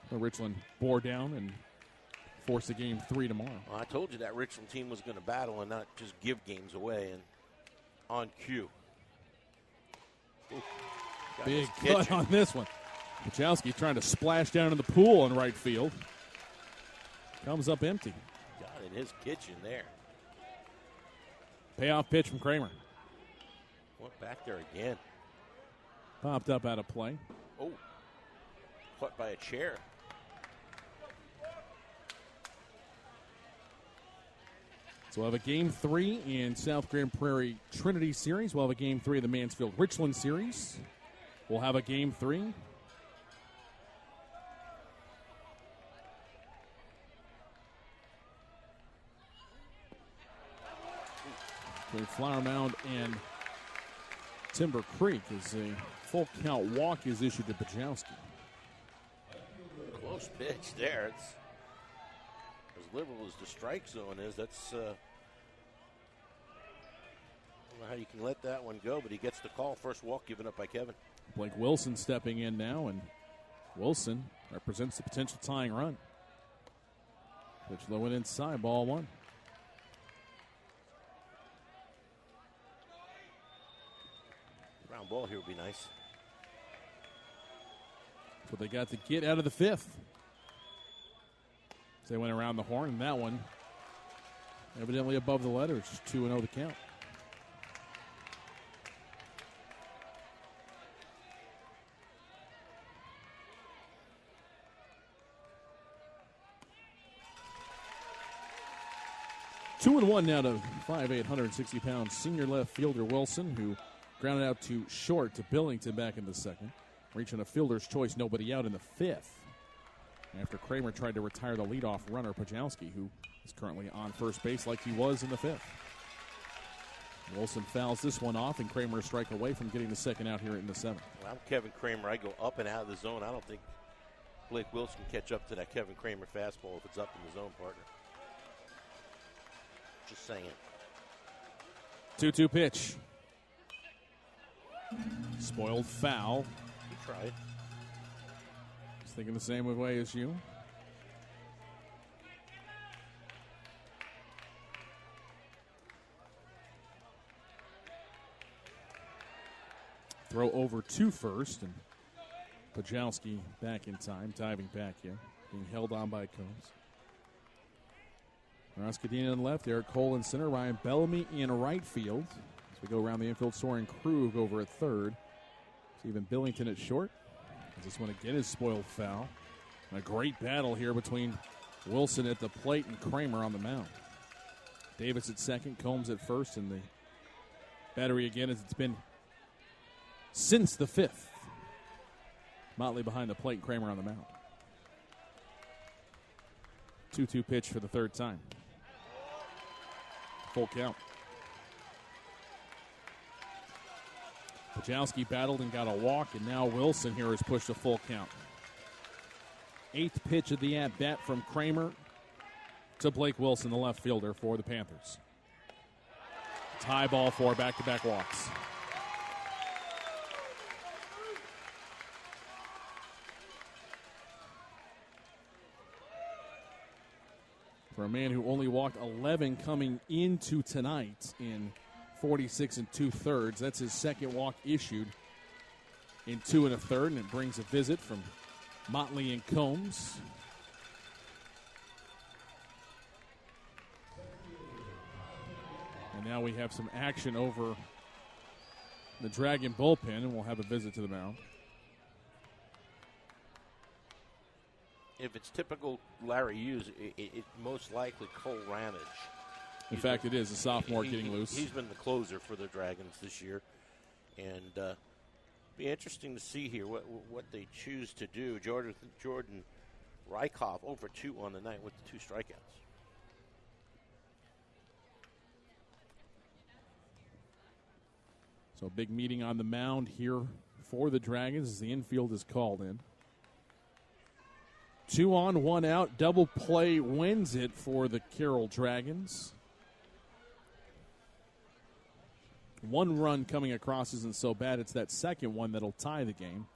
Richland bore down and forced the game 3 tomorrow. Well, I told you that Richland team was going to battle and not just give games away. And on cue. Ooh, big cut on this one. Bajowski trying to splash down in the pool in right field. Comes up empty. Got in his kitchen there. Payoff pitch from Kramer. Went back there again. Popped up out of play. Oh, caught by a chair. So we'll have a Game 3 in South Grand Prairie Trinity Series. We'll have a Game 3 of the Mansfield-Richland Series. We'll have a Game 3. Flower Mound and Timber Creek as a full count walk is issued to Bajowski. Close pitch there. It's as liberal as the strike zone is. That's I don't know how you can let that one go, but he gets the call. First walk given up by Kevin. Blake Wilson stepping in now, and Wilson represents the potential tying run. Pitch low and inside, ball 1. Round ball here would be nice. That's what they got to get out of the fifth. They went around the horn, and that one evidently above the letters. 2-0 the count. Two and 1 now to 5'8", 160-pound senior left fielder Wilson, who grounded out to short to Billington back in the second. Reaching a fielder's choice, nobody out in the fifth. After Kramer tried to retire the leadoff runner, Pajowski, who is currently on first base like he was in the fifth. Wilson fouls this one off, and Kramer a strike away from getting the second out here in the seventh. Well, I'm Kevin Kramer. I go up and out of the zone. I don't think Blake Wilson can catch up to that Kevin Kramer fastball if it's up in the zone, partner. Just saying. 2-2 pitch. Spoiled foul. He tried. He's thinking the same way as you. Throw over to first, and Pajowski back in time, diving back here, being held on by Combs. Ross Cadena in left, Eric Cole in center, Ryan Bellamy in right field. As we go around the infield, Soren Krug over at third. Stephen Billington at short. This one again is spoiled foul. And a great battle here between Wilson at the plate and Kramer on the mound. Davis at second, Combs at first, and the battery again as it's been since the fifth. Motley behind the plate and Kramer on the mound. 2-2 pitch for the third time. Full count. Pajowski battled and got a walk, and now Wilson here has pushed a full count. Eighth pitch of the at-bat from Kramer to Blake Wilson, the left fielder for the Panthers. Tie ball for back-to-back walks. For a man who only walked 11 coming into tonight in 46 2/3, that's his second walk issued in 2 1/3, and it brings a visit from Motley and Combs. And now we have some action over the Dragon bullpen, and we'll have a visit to the mound. If it's typical Larry Hughes, it's most likely Cole Ramage. In fact, it is a sophomore getting loose. He's been the closer for the Dragons this year. And be interesting to see here what they choose to do. Jordan Rykoff over 2 on the night with the 2 strikeouts. So a big meeting on the mound here for the Dragons as the infield is called in. 2 on, 1 out. Double play wins it for the Carroll Dragons. 1 run coming across isn't so bad. It's that second one that'll tie the game.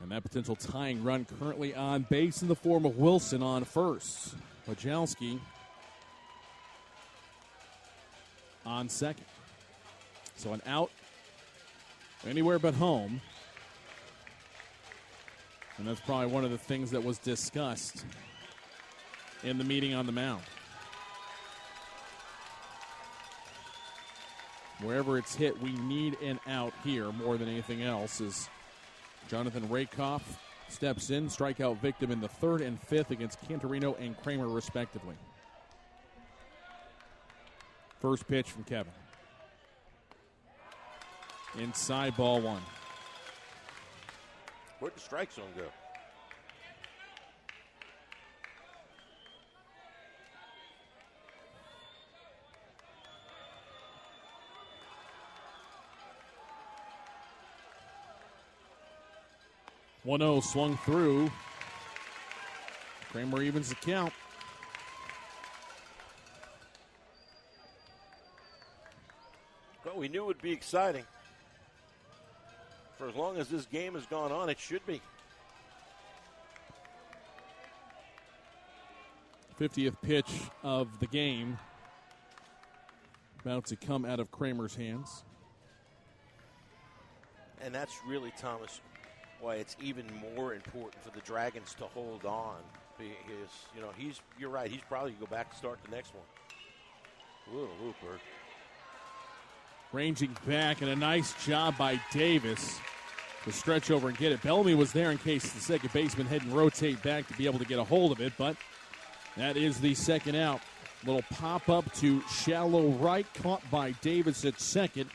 And that potential tying run currently on base in the form of Wilson on first. Pajowski on second. So an out anywhere but home. And that's probably one of the things that was discussed in the meeting on the mound. Wherever it's hit, we need an out here more than anything else as Jonathan Rakoff steps in, strikeout victim in the 3rd and 5th against Cantorino and Kramer respectively. First pitch from Kevin. Inside, ball 1. Where'd the strike zone go? .1-0 swung through. Kramer evens the count. Well, we knew it would be exciting. For as long as this game has gone on, it should be. 50th pitch of the game about to come out of Kramer's hands. And that's really, Thomas, why it's even more important for the Dragons to hold on. Because, you're right, he's probably going to go back and start the next one. Ooh, Looper. Ranging back, and a nice job by Davis to stretch over and get it. Bellamy was there in case the second baseman had to rotate back to be able to get a hold of it, but that is the second out. Little pop-up to shallow right, caught by Davis at second.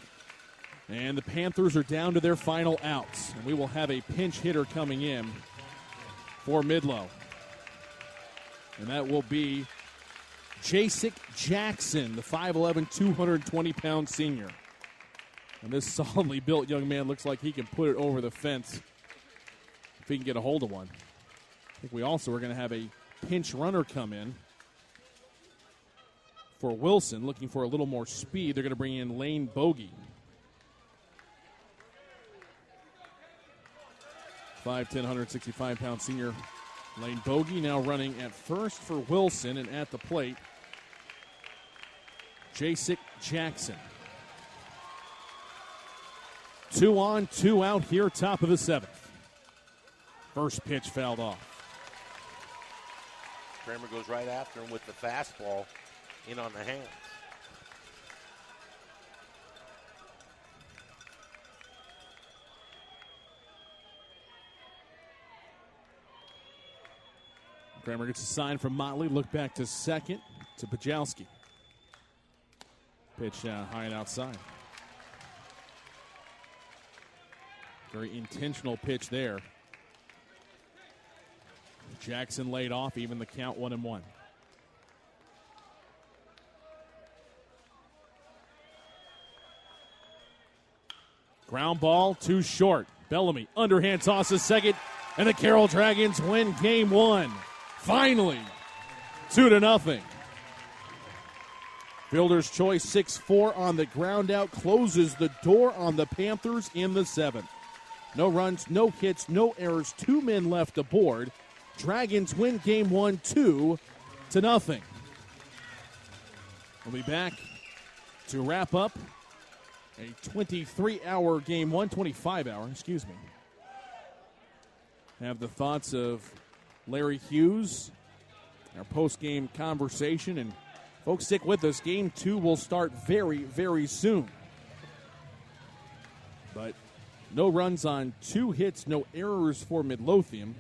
And the Panthers are down to their final outs. And we will have a pinch hitter coming in for Midlow. And that will be Jacek Jackson, the 5'11", 220-pound senior. And this solidly built young man looks like he can put it over the fence if he can get a hold of one. I think we also are going to have a pinch runner come in for Wilson, looking for a little more speed. They're going to bring in Lane Bogey. 5'10", 165-pound senior Lane Bogey now running at first for Wilson, and at the plate, Jacek Jackson. 2 on, 2 out here, top of the 7th. First pitch fouled off. Kramer goes right after him with the fastball. in on the hands. Kramer gets a sign from Motley. Look back to second to Pajowski. Pitch high and outside. Very intentional pitch there. Jackson laid off, even the count 1-1. Ground ball too short. Bellamy underhand tosses second, and the Carroll Dragons win game one. Finally, 2-0. Fielder's choice 6-4 on the ground out closes the door on the Panthers in the seventh. No runs, no hits, no errors, 2 men left aboard. Dragons win game one 2-0. We'll be back to wrap up a 23-hour game one, 25-hour, excuse me. Have the thoughts of Larry Hughes, our post-game conversation, and folks, stick with us. Game two will start very, very soon. But no runs on 2 hits, no errors for Midlothian,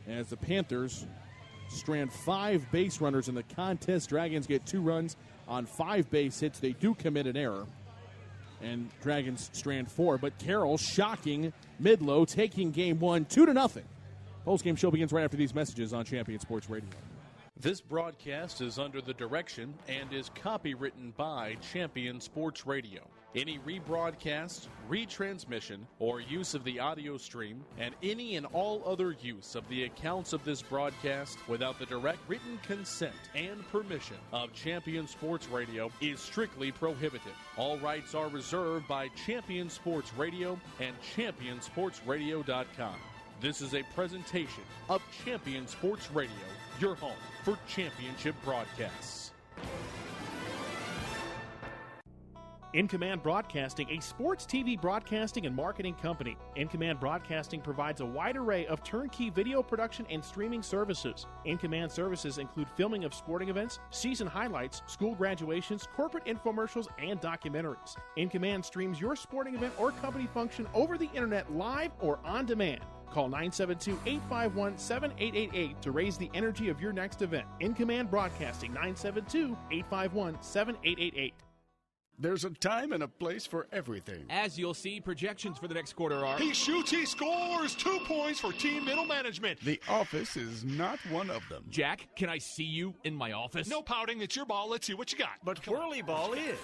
as the Panthers strand 5 base runners in the contest. Dragons get 2 runs on 5 base hits. They do commit an error, and Dragons strand 4. But Carroll shocking Midlo, taking game one 2-0. Post-game show begins right after these messages on Champion Sports Radio. This broadcast is under the direction and is copywritten by Champion Sports Radio. Any rebroadcast, retransmission, or use of the audio stream, and any and all other use of the accounts of this broadcast without the direct written consent and permission of Champion Sports Radio is strictly prohibited. All rights are reserved by Champion Sports Radio and ChampionSportsRadio.com. This is a presentation of Champion Sports Radio, your home for championship broadcasts. In Command Broadcasting, a sports TV broadcasting and marketing company. In Command Broadcasting provides a wide array of turnkey video production and streaming services. In Command services include filming of sporting events, season highlights, school graduations, corporate infomercials, and documentaries. In Command streams your sporting event or company function over the internet live or on demand. Call 972-851-7888 to raise the energy of your next event. In Command Broadcasting, 972-851-7888. There's a time and a place for everything. As you'll see, projections for the next quarter are... He shoots, he scores! 2 points for team middle management. The office is not one of them. Jack, can I see you in my office? No pouting, it's your ball. Let's see what you got. But Whirly Ball is.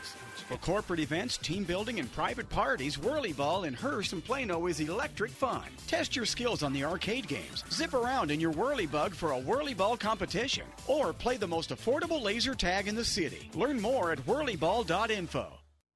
For corporate events, team building, and private parties, Whirly Ball in Hearst and Plano is electric fun. Test your skills on the arcade games. Zip around in your Whirly Bug for a Whirly Ball competition. Or play the most affordable laser tag in the city. Learn more at whirlyball.info.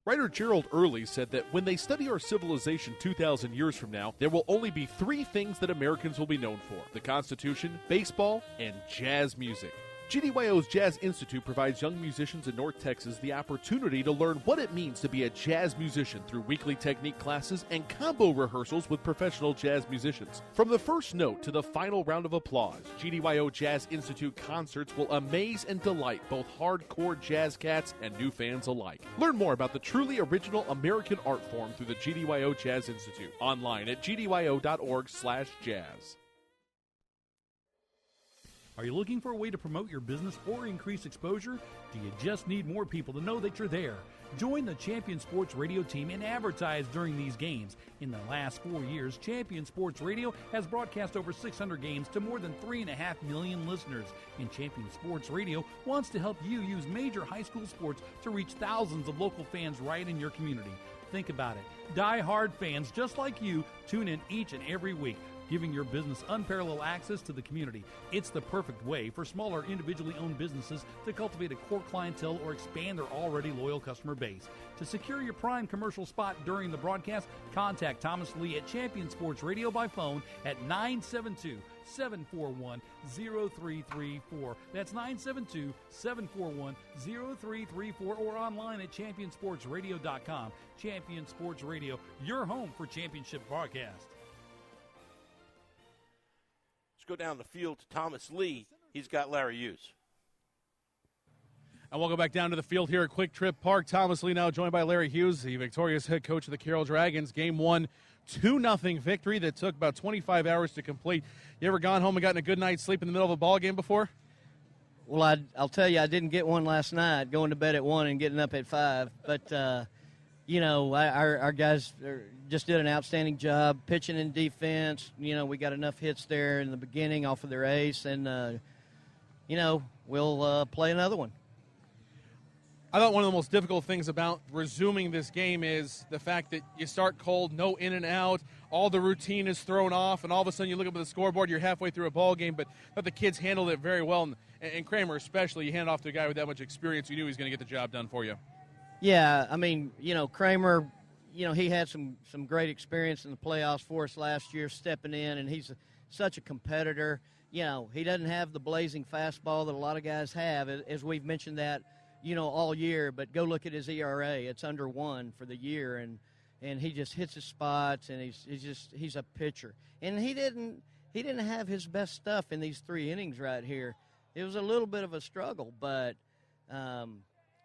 Writer Gerald Early said that when they study our civilization 2,000 years from now, there will only be 3 things that Americans will be known for: the Constitution, baseball, and jazz music. GDYO's Jazz Institute provides young musicians in North Texas the opportunity to learn what it means to be a jazz musician through weekly technique classes and combo rehearsals with professional jazz musicians. From the first note to the final round of applause, GDYO Jazz Institute concerts will amaze and delight both hardcore jazz cats and new fans alike. Learn more about the truly original American art form through the GDYO Jazz Institute online at gdyo.org/jazz. Are you looking for a way to promote your business or increase exposure? Do you just need more people to know that you're there? Join the Champion Sports Radio team and advertise during these games. In the last 4 years, Champion Sports Radio has broadcast over 600 games to more than 3.5 million listeners. And Champion Sports Radio wants to help you use major high school sports to reach thousands of local fans right in your community. Think about it. Die-hard fans just like you tune in each and every week, giving your business unparalleled access to the community. It's the perfect way for smaller individually owned businesses to cultivate a core clientele or expand their already loyal customer base. To secure your prime commercial spot during the broadcast, contact Thomas Lee at Champion Sports Radio by phone at 972-741-0334. That's 972-741-0334 or online at ChampionSportsRadio.com. Champion Sports Radio, your home for championship broadcast. Let's go down the field to Thomas Lee. He's got Larry Hughes. And we'll go back down to the field here at Quick Trip Park. Thomas Lee now joined by Larry Hughes, the victorious head coach of the Carroll Dragons. Game 1, 2-0 victory that took about 25 hours to complete. You ever gone home and gotten a good night's sleep in the middle of a ball game before? Well, I'll tell you, I didn't get one last night, going to bed at 1 and getting up at 5. But, our guys just did an outstanding job pitching in defense. We got enough hits there in the beginning off of their ace. And, we'll play another one. I thought one of the most difficult things about resuming this game is the fact that you start cold, no in and out, all the routine is thrown off, and all of a sudden you look up at the scoreboard, you're halfway through a ball game, but I thought the kids handled it very well, and Kramer especially, you hand it off to a guy with that much experience, you knew he was going to get the job done for you. Yeah, Kramer, he had some great experience in the playoffs for us last year, stepping in, and he's such a competitor. He doesn't have the blazing fastball that a lot of guys have, as we've mentioned that, all year, but go look at his ERA. It's under 1 for the year, and he just hits his spots, and he's a pitcher. And he didn't have his best stuff in these 3 innings right here. It was a little bit of a struggle, but we're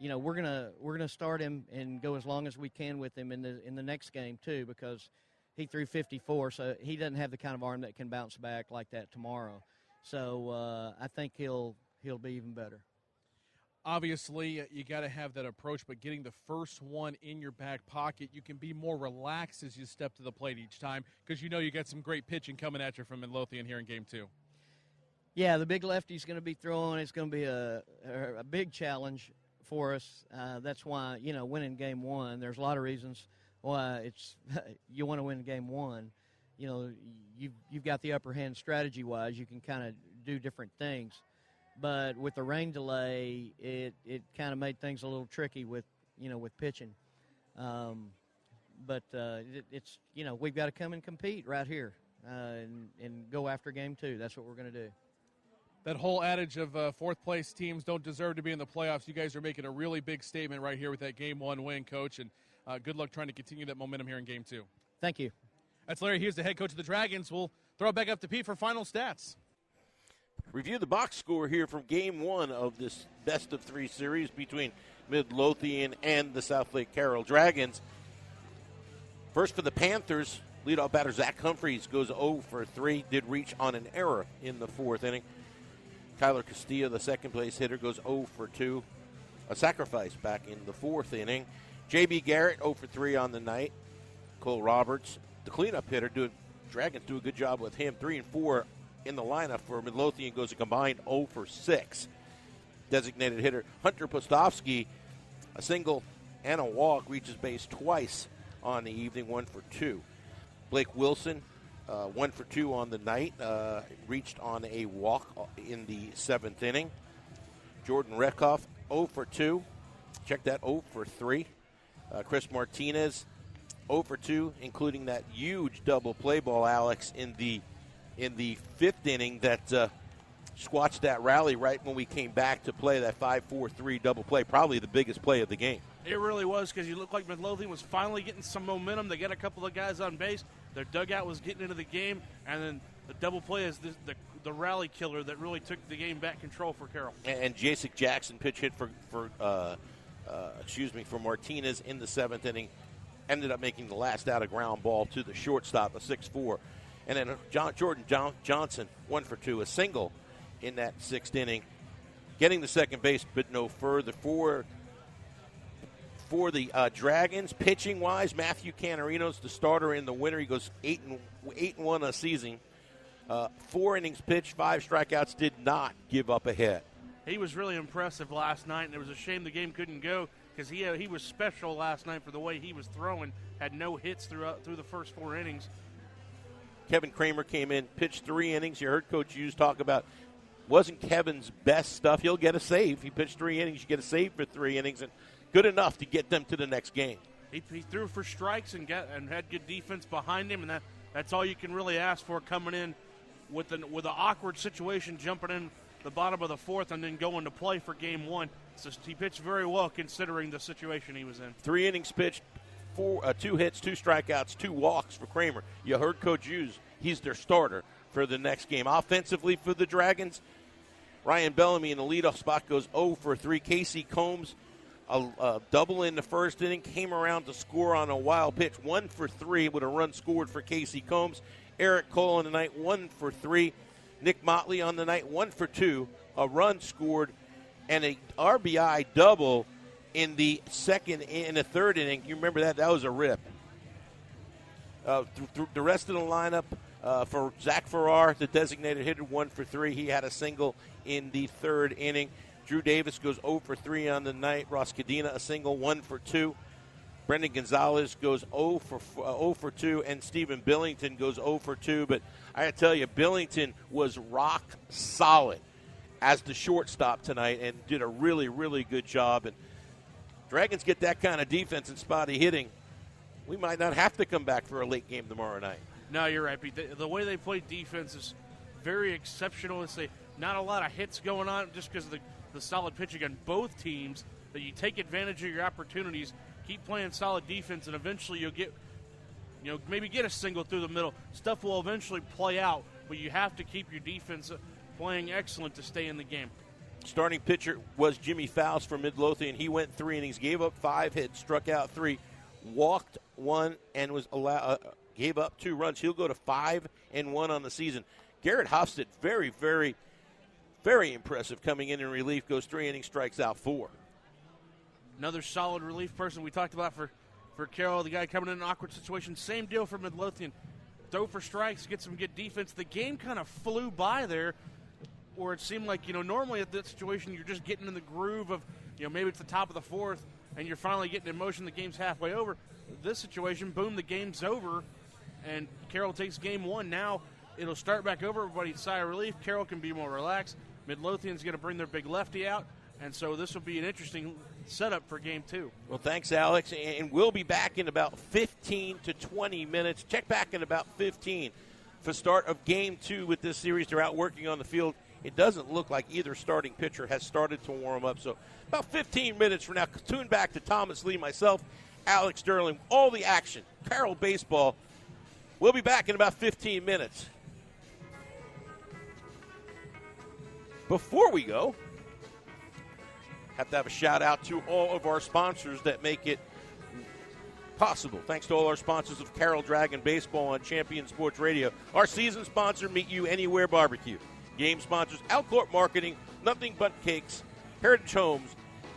gonna start him and go as long as we can with him in the next game too, because he threw 54, so he doesn't have the kind of arm that can bounce back like that tomorrow. So I think he'll be even better. Obviously, you got to have that approach, but getting the first one in your back pocket, you can be more relaxed as you step to the plate each time because you got some great pitching coming at you from Midlothian here in Game 2. Yeah, the big lefty's going to be throwing. It's going to be a big challenge for us. That's why, winning Game 1, there's a lot of reasons why you want to win Game 1. You've got the upper hand strategy-wise. You can kind of do different things. But with the rain delay, it kind of made things a little tricky with pitching. But it's we've got to come and compete right here and go after Game 2. That's what we're going to do. That whole adage of fourth-place teams don't deserve to be in the playoffs, you guys are making a really big statement right here with that Game 1 win, Coach, and good luck trying to continue that momentum here in Game 2. Thank you. That's Larry Hughes, the head coach of the Dragons. We'll throw it back up to Pete for final stats. Review the box score here from Game 1 of this best-of-3 series between Midlothian and the Southlake Carroll Dragons. First for the Panthers, leadoff batter Zach Humphreys goes 0 for 3, did reach on an error in the 4th inning. Kyler Castillo, the second-place hitter, goes 0 for 2, a sacrifice back in the 4th inning. J.B. Garrett, 0 for 3 on the night. Cole Roberts, the cleanup hitter, Dragons do a good job with him, 3 and 4 in the lineup for Midlothian, goes a combined 0 for 6. Designated hitter Hunter Postovsky, a single and a walk, reaches base twice on the evening, 1 for 2. Blake Wilson, 1 for 2 on the night, reached on a walk in the 7th inning. Jordan Rekoff, 0 for 2. Check that, 0 for 3. Chris Martinez, 0 for 2, including that huge double play ball, Alex, in the 5th inning that squashed that rally right when we came back to play that 5-4-3 double play, probably the biggest play of the game. It really was, because you looked like Midlothian was finally getting some momentum. They got a couple of guys on base. Their dugout was getting into the game, and then the double play is the rally killer that really took the game back control for Carroll. And Jacek Jackson pitch hit for Martinez in the 7th inning, ended up making the last out of ground ball to the shortstop, a 6-4. And then Jordan Johnson, 1 for 2, a single in that 6th inning, getting the second base, but no further. For the Dragons, pitching-wise, Matthew Canarino's the starter in the winter. He goes 8-1 a season. 4 innings pitched, 5 strikeouts, did not give up a hit. He was really impressive last night, and it was a shame the game couldn't go because he was special last night for the way he was throwing. Had no hits through the first 4 innings. Kevin Kramer came in, pitched 3 innings. You heard Coach Hughes talk about wasn't Kevin's best stuff. He'll get a save. He pitched 3 innings. You get a save for 3 innings, and good enough to get them to the next game. He threw for strikes and had good defense behind him, and that's all you can really ask for coming in with an awkward situation, jumping in the bottom of the 4th and then going to play for Game 1. So he pitched very well considering the situation he was in. 3 innings pitched. 2 hits, 2 strikeouts, 2 walks for Kramer. You heard Coach Hughes. He's their starter for the next game. Offensively for the Dragons, Ryan Bellamy in the leadoff spot goes 0 for 3. Casey Combs, a double in the first inning, came around to score on a wild pitch, 1 for 3 with a run scored for Casey Combs. Eric Cole on the night, 1 for 3. Nick Motley on the night, 1 for 2, a run scored, and a RBI double in the third inning. You remember that? That was a rip. The rest of the lineup for Zach Farrar, the designated hitter, 1 for 3. He had a single in the third inning. Drew Davis goes 0 for 3 on the night. Ross Cadena, a single, 1 for 2. Brendan Gonzalez goes 0 for 2, and Stephen Billington goes 0 for 2. But I got to tell you, Billington was rock solid as the shortstop tonight and did a really, really good job. And Dragons get that kind of defense and spotty hitting, we might not have to come back for a late game tomorrow night. No, you're right, Pete. The way they play defense is very exceptional. It's not a lot of hits going on just because of the solid pitching on both teams, that you take advantage of your opportunities, keep playing solid defense, and eventually you'll get, maybe get a single through the middle. Stuff will eventually play out, but you have to keep your defense playing excellent to stay in the game. Starting pitcher was Jimmy Faust from Midlothian. He went 3 innings, gave up 5 hits, struck out 3, walked 1, and gave up 2 runs. He'll go to 5-1 on the season. Garrett Hofstad, very, very, very impressive coming in relief, goes 3 innings, strikes out 4. Another solid relief person we talked about for Carroll, the guy coming in an awkward situation. Same deal for Midlothian. Throw for strikes, get some good defense. The game kind of flew by there, or it seemed like, normally at that situation you're just getting in the groove of, maybe it's the top of the 4th and you're finally getting in motion, the game's halfway over. This situation, boom, the game's over, and Carroll takes game 1. Now it'll start back over. Everybody sigh of relief. Carroll can be more relaxed. Midlothian's going to bring their big lefty out, and so this will be an interesting setup for game 2. Well, thanks, Alex, and we'll be back in about 15 to 20 minutes. Check back in about 15 for start of game 2 with this series. They're out working on the field. It doesn't look like either starting pitcher has started to warm up, so about 15 minutes from now, tune back to Thomas Lee, myself, Alex Sterling, all the action, Carroll baseball. We'll be back in about 15 minutes. Before we go, have to have a shout out to all of our sponsors that make it possible. Thanks to all our sponsors of Carroll Dragon Baseball on Champion Sports Radio. Our season sponsor, Meet You Anywhere Barbecue. Game sponsors, Alcourt Marketing, Nothing But Cakes, Heritage Homes,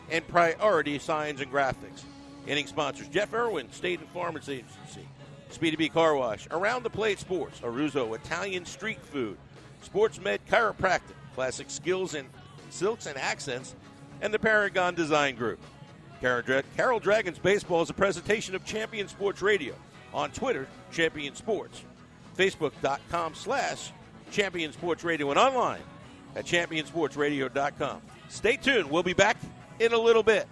and Priority Signs and Graphics. Inning sponsors, Jeff Irwin, State and Farmers Agency, Speedy B Car Wash, Around the Plate Sports, Aruzo Italian Street Food, Sports Med Chiropractic, Classic Skills and Silks and Accents, and the Paragon Design Group. Carroll Dragons Baseball is a presentation of Champion Sports Radio. On Twitter, Champion Sports. Facebook.com/Champion Sports Radio, and online at ChampionSportsRadio.com. Stay tuned. We'll be back in a little bit.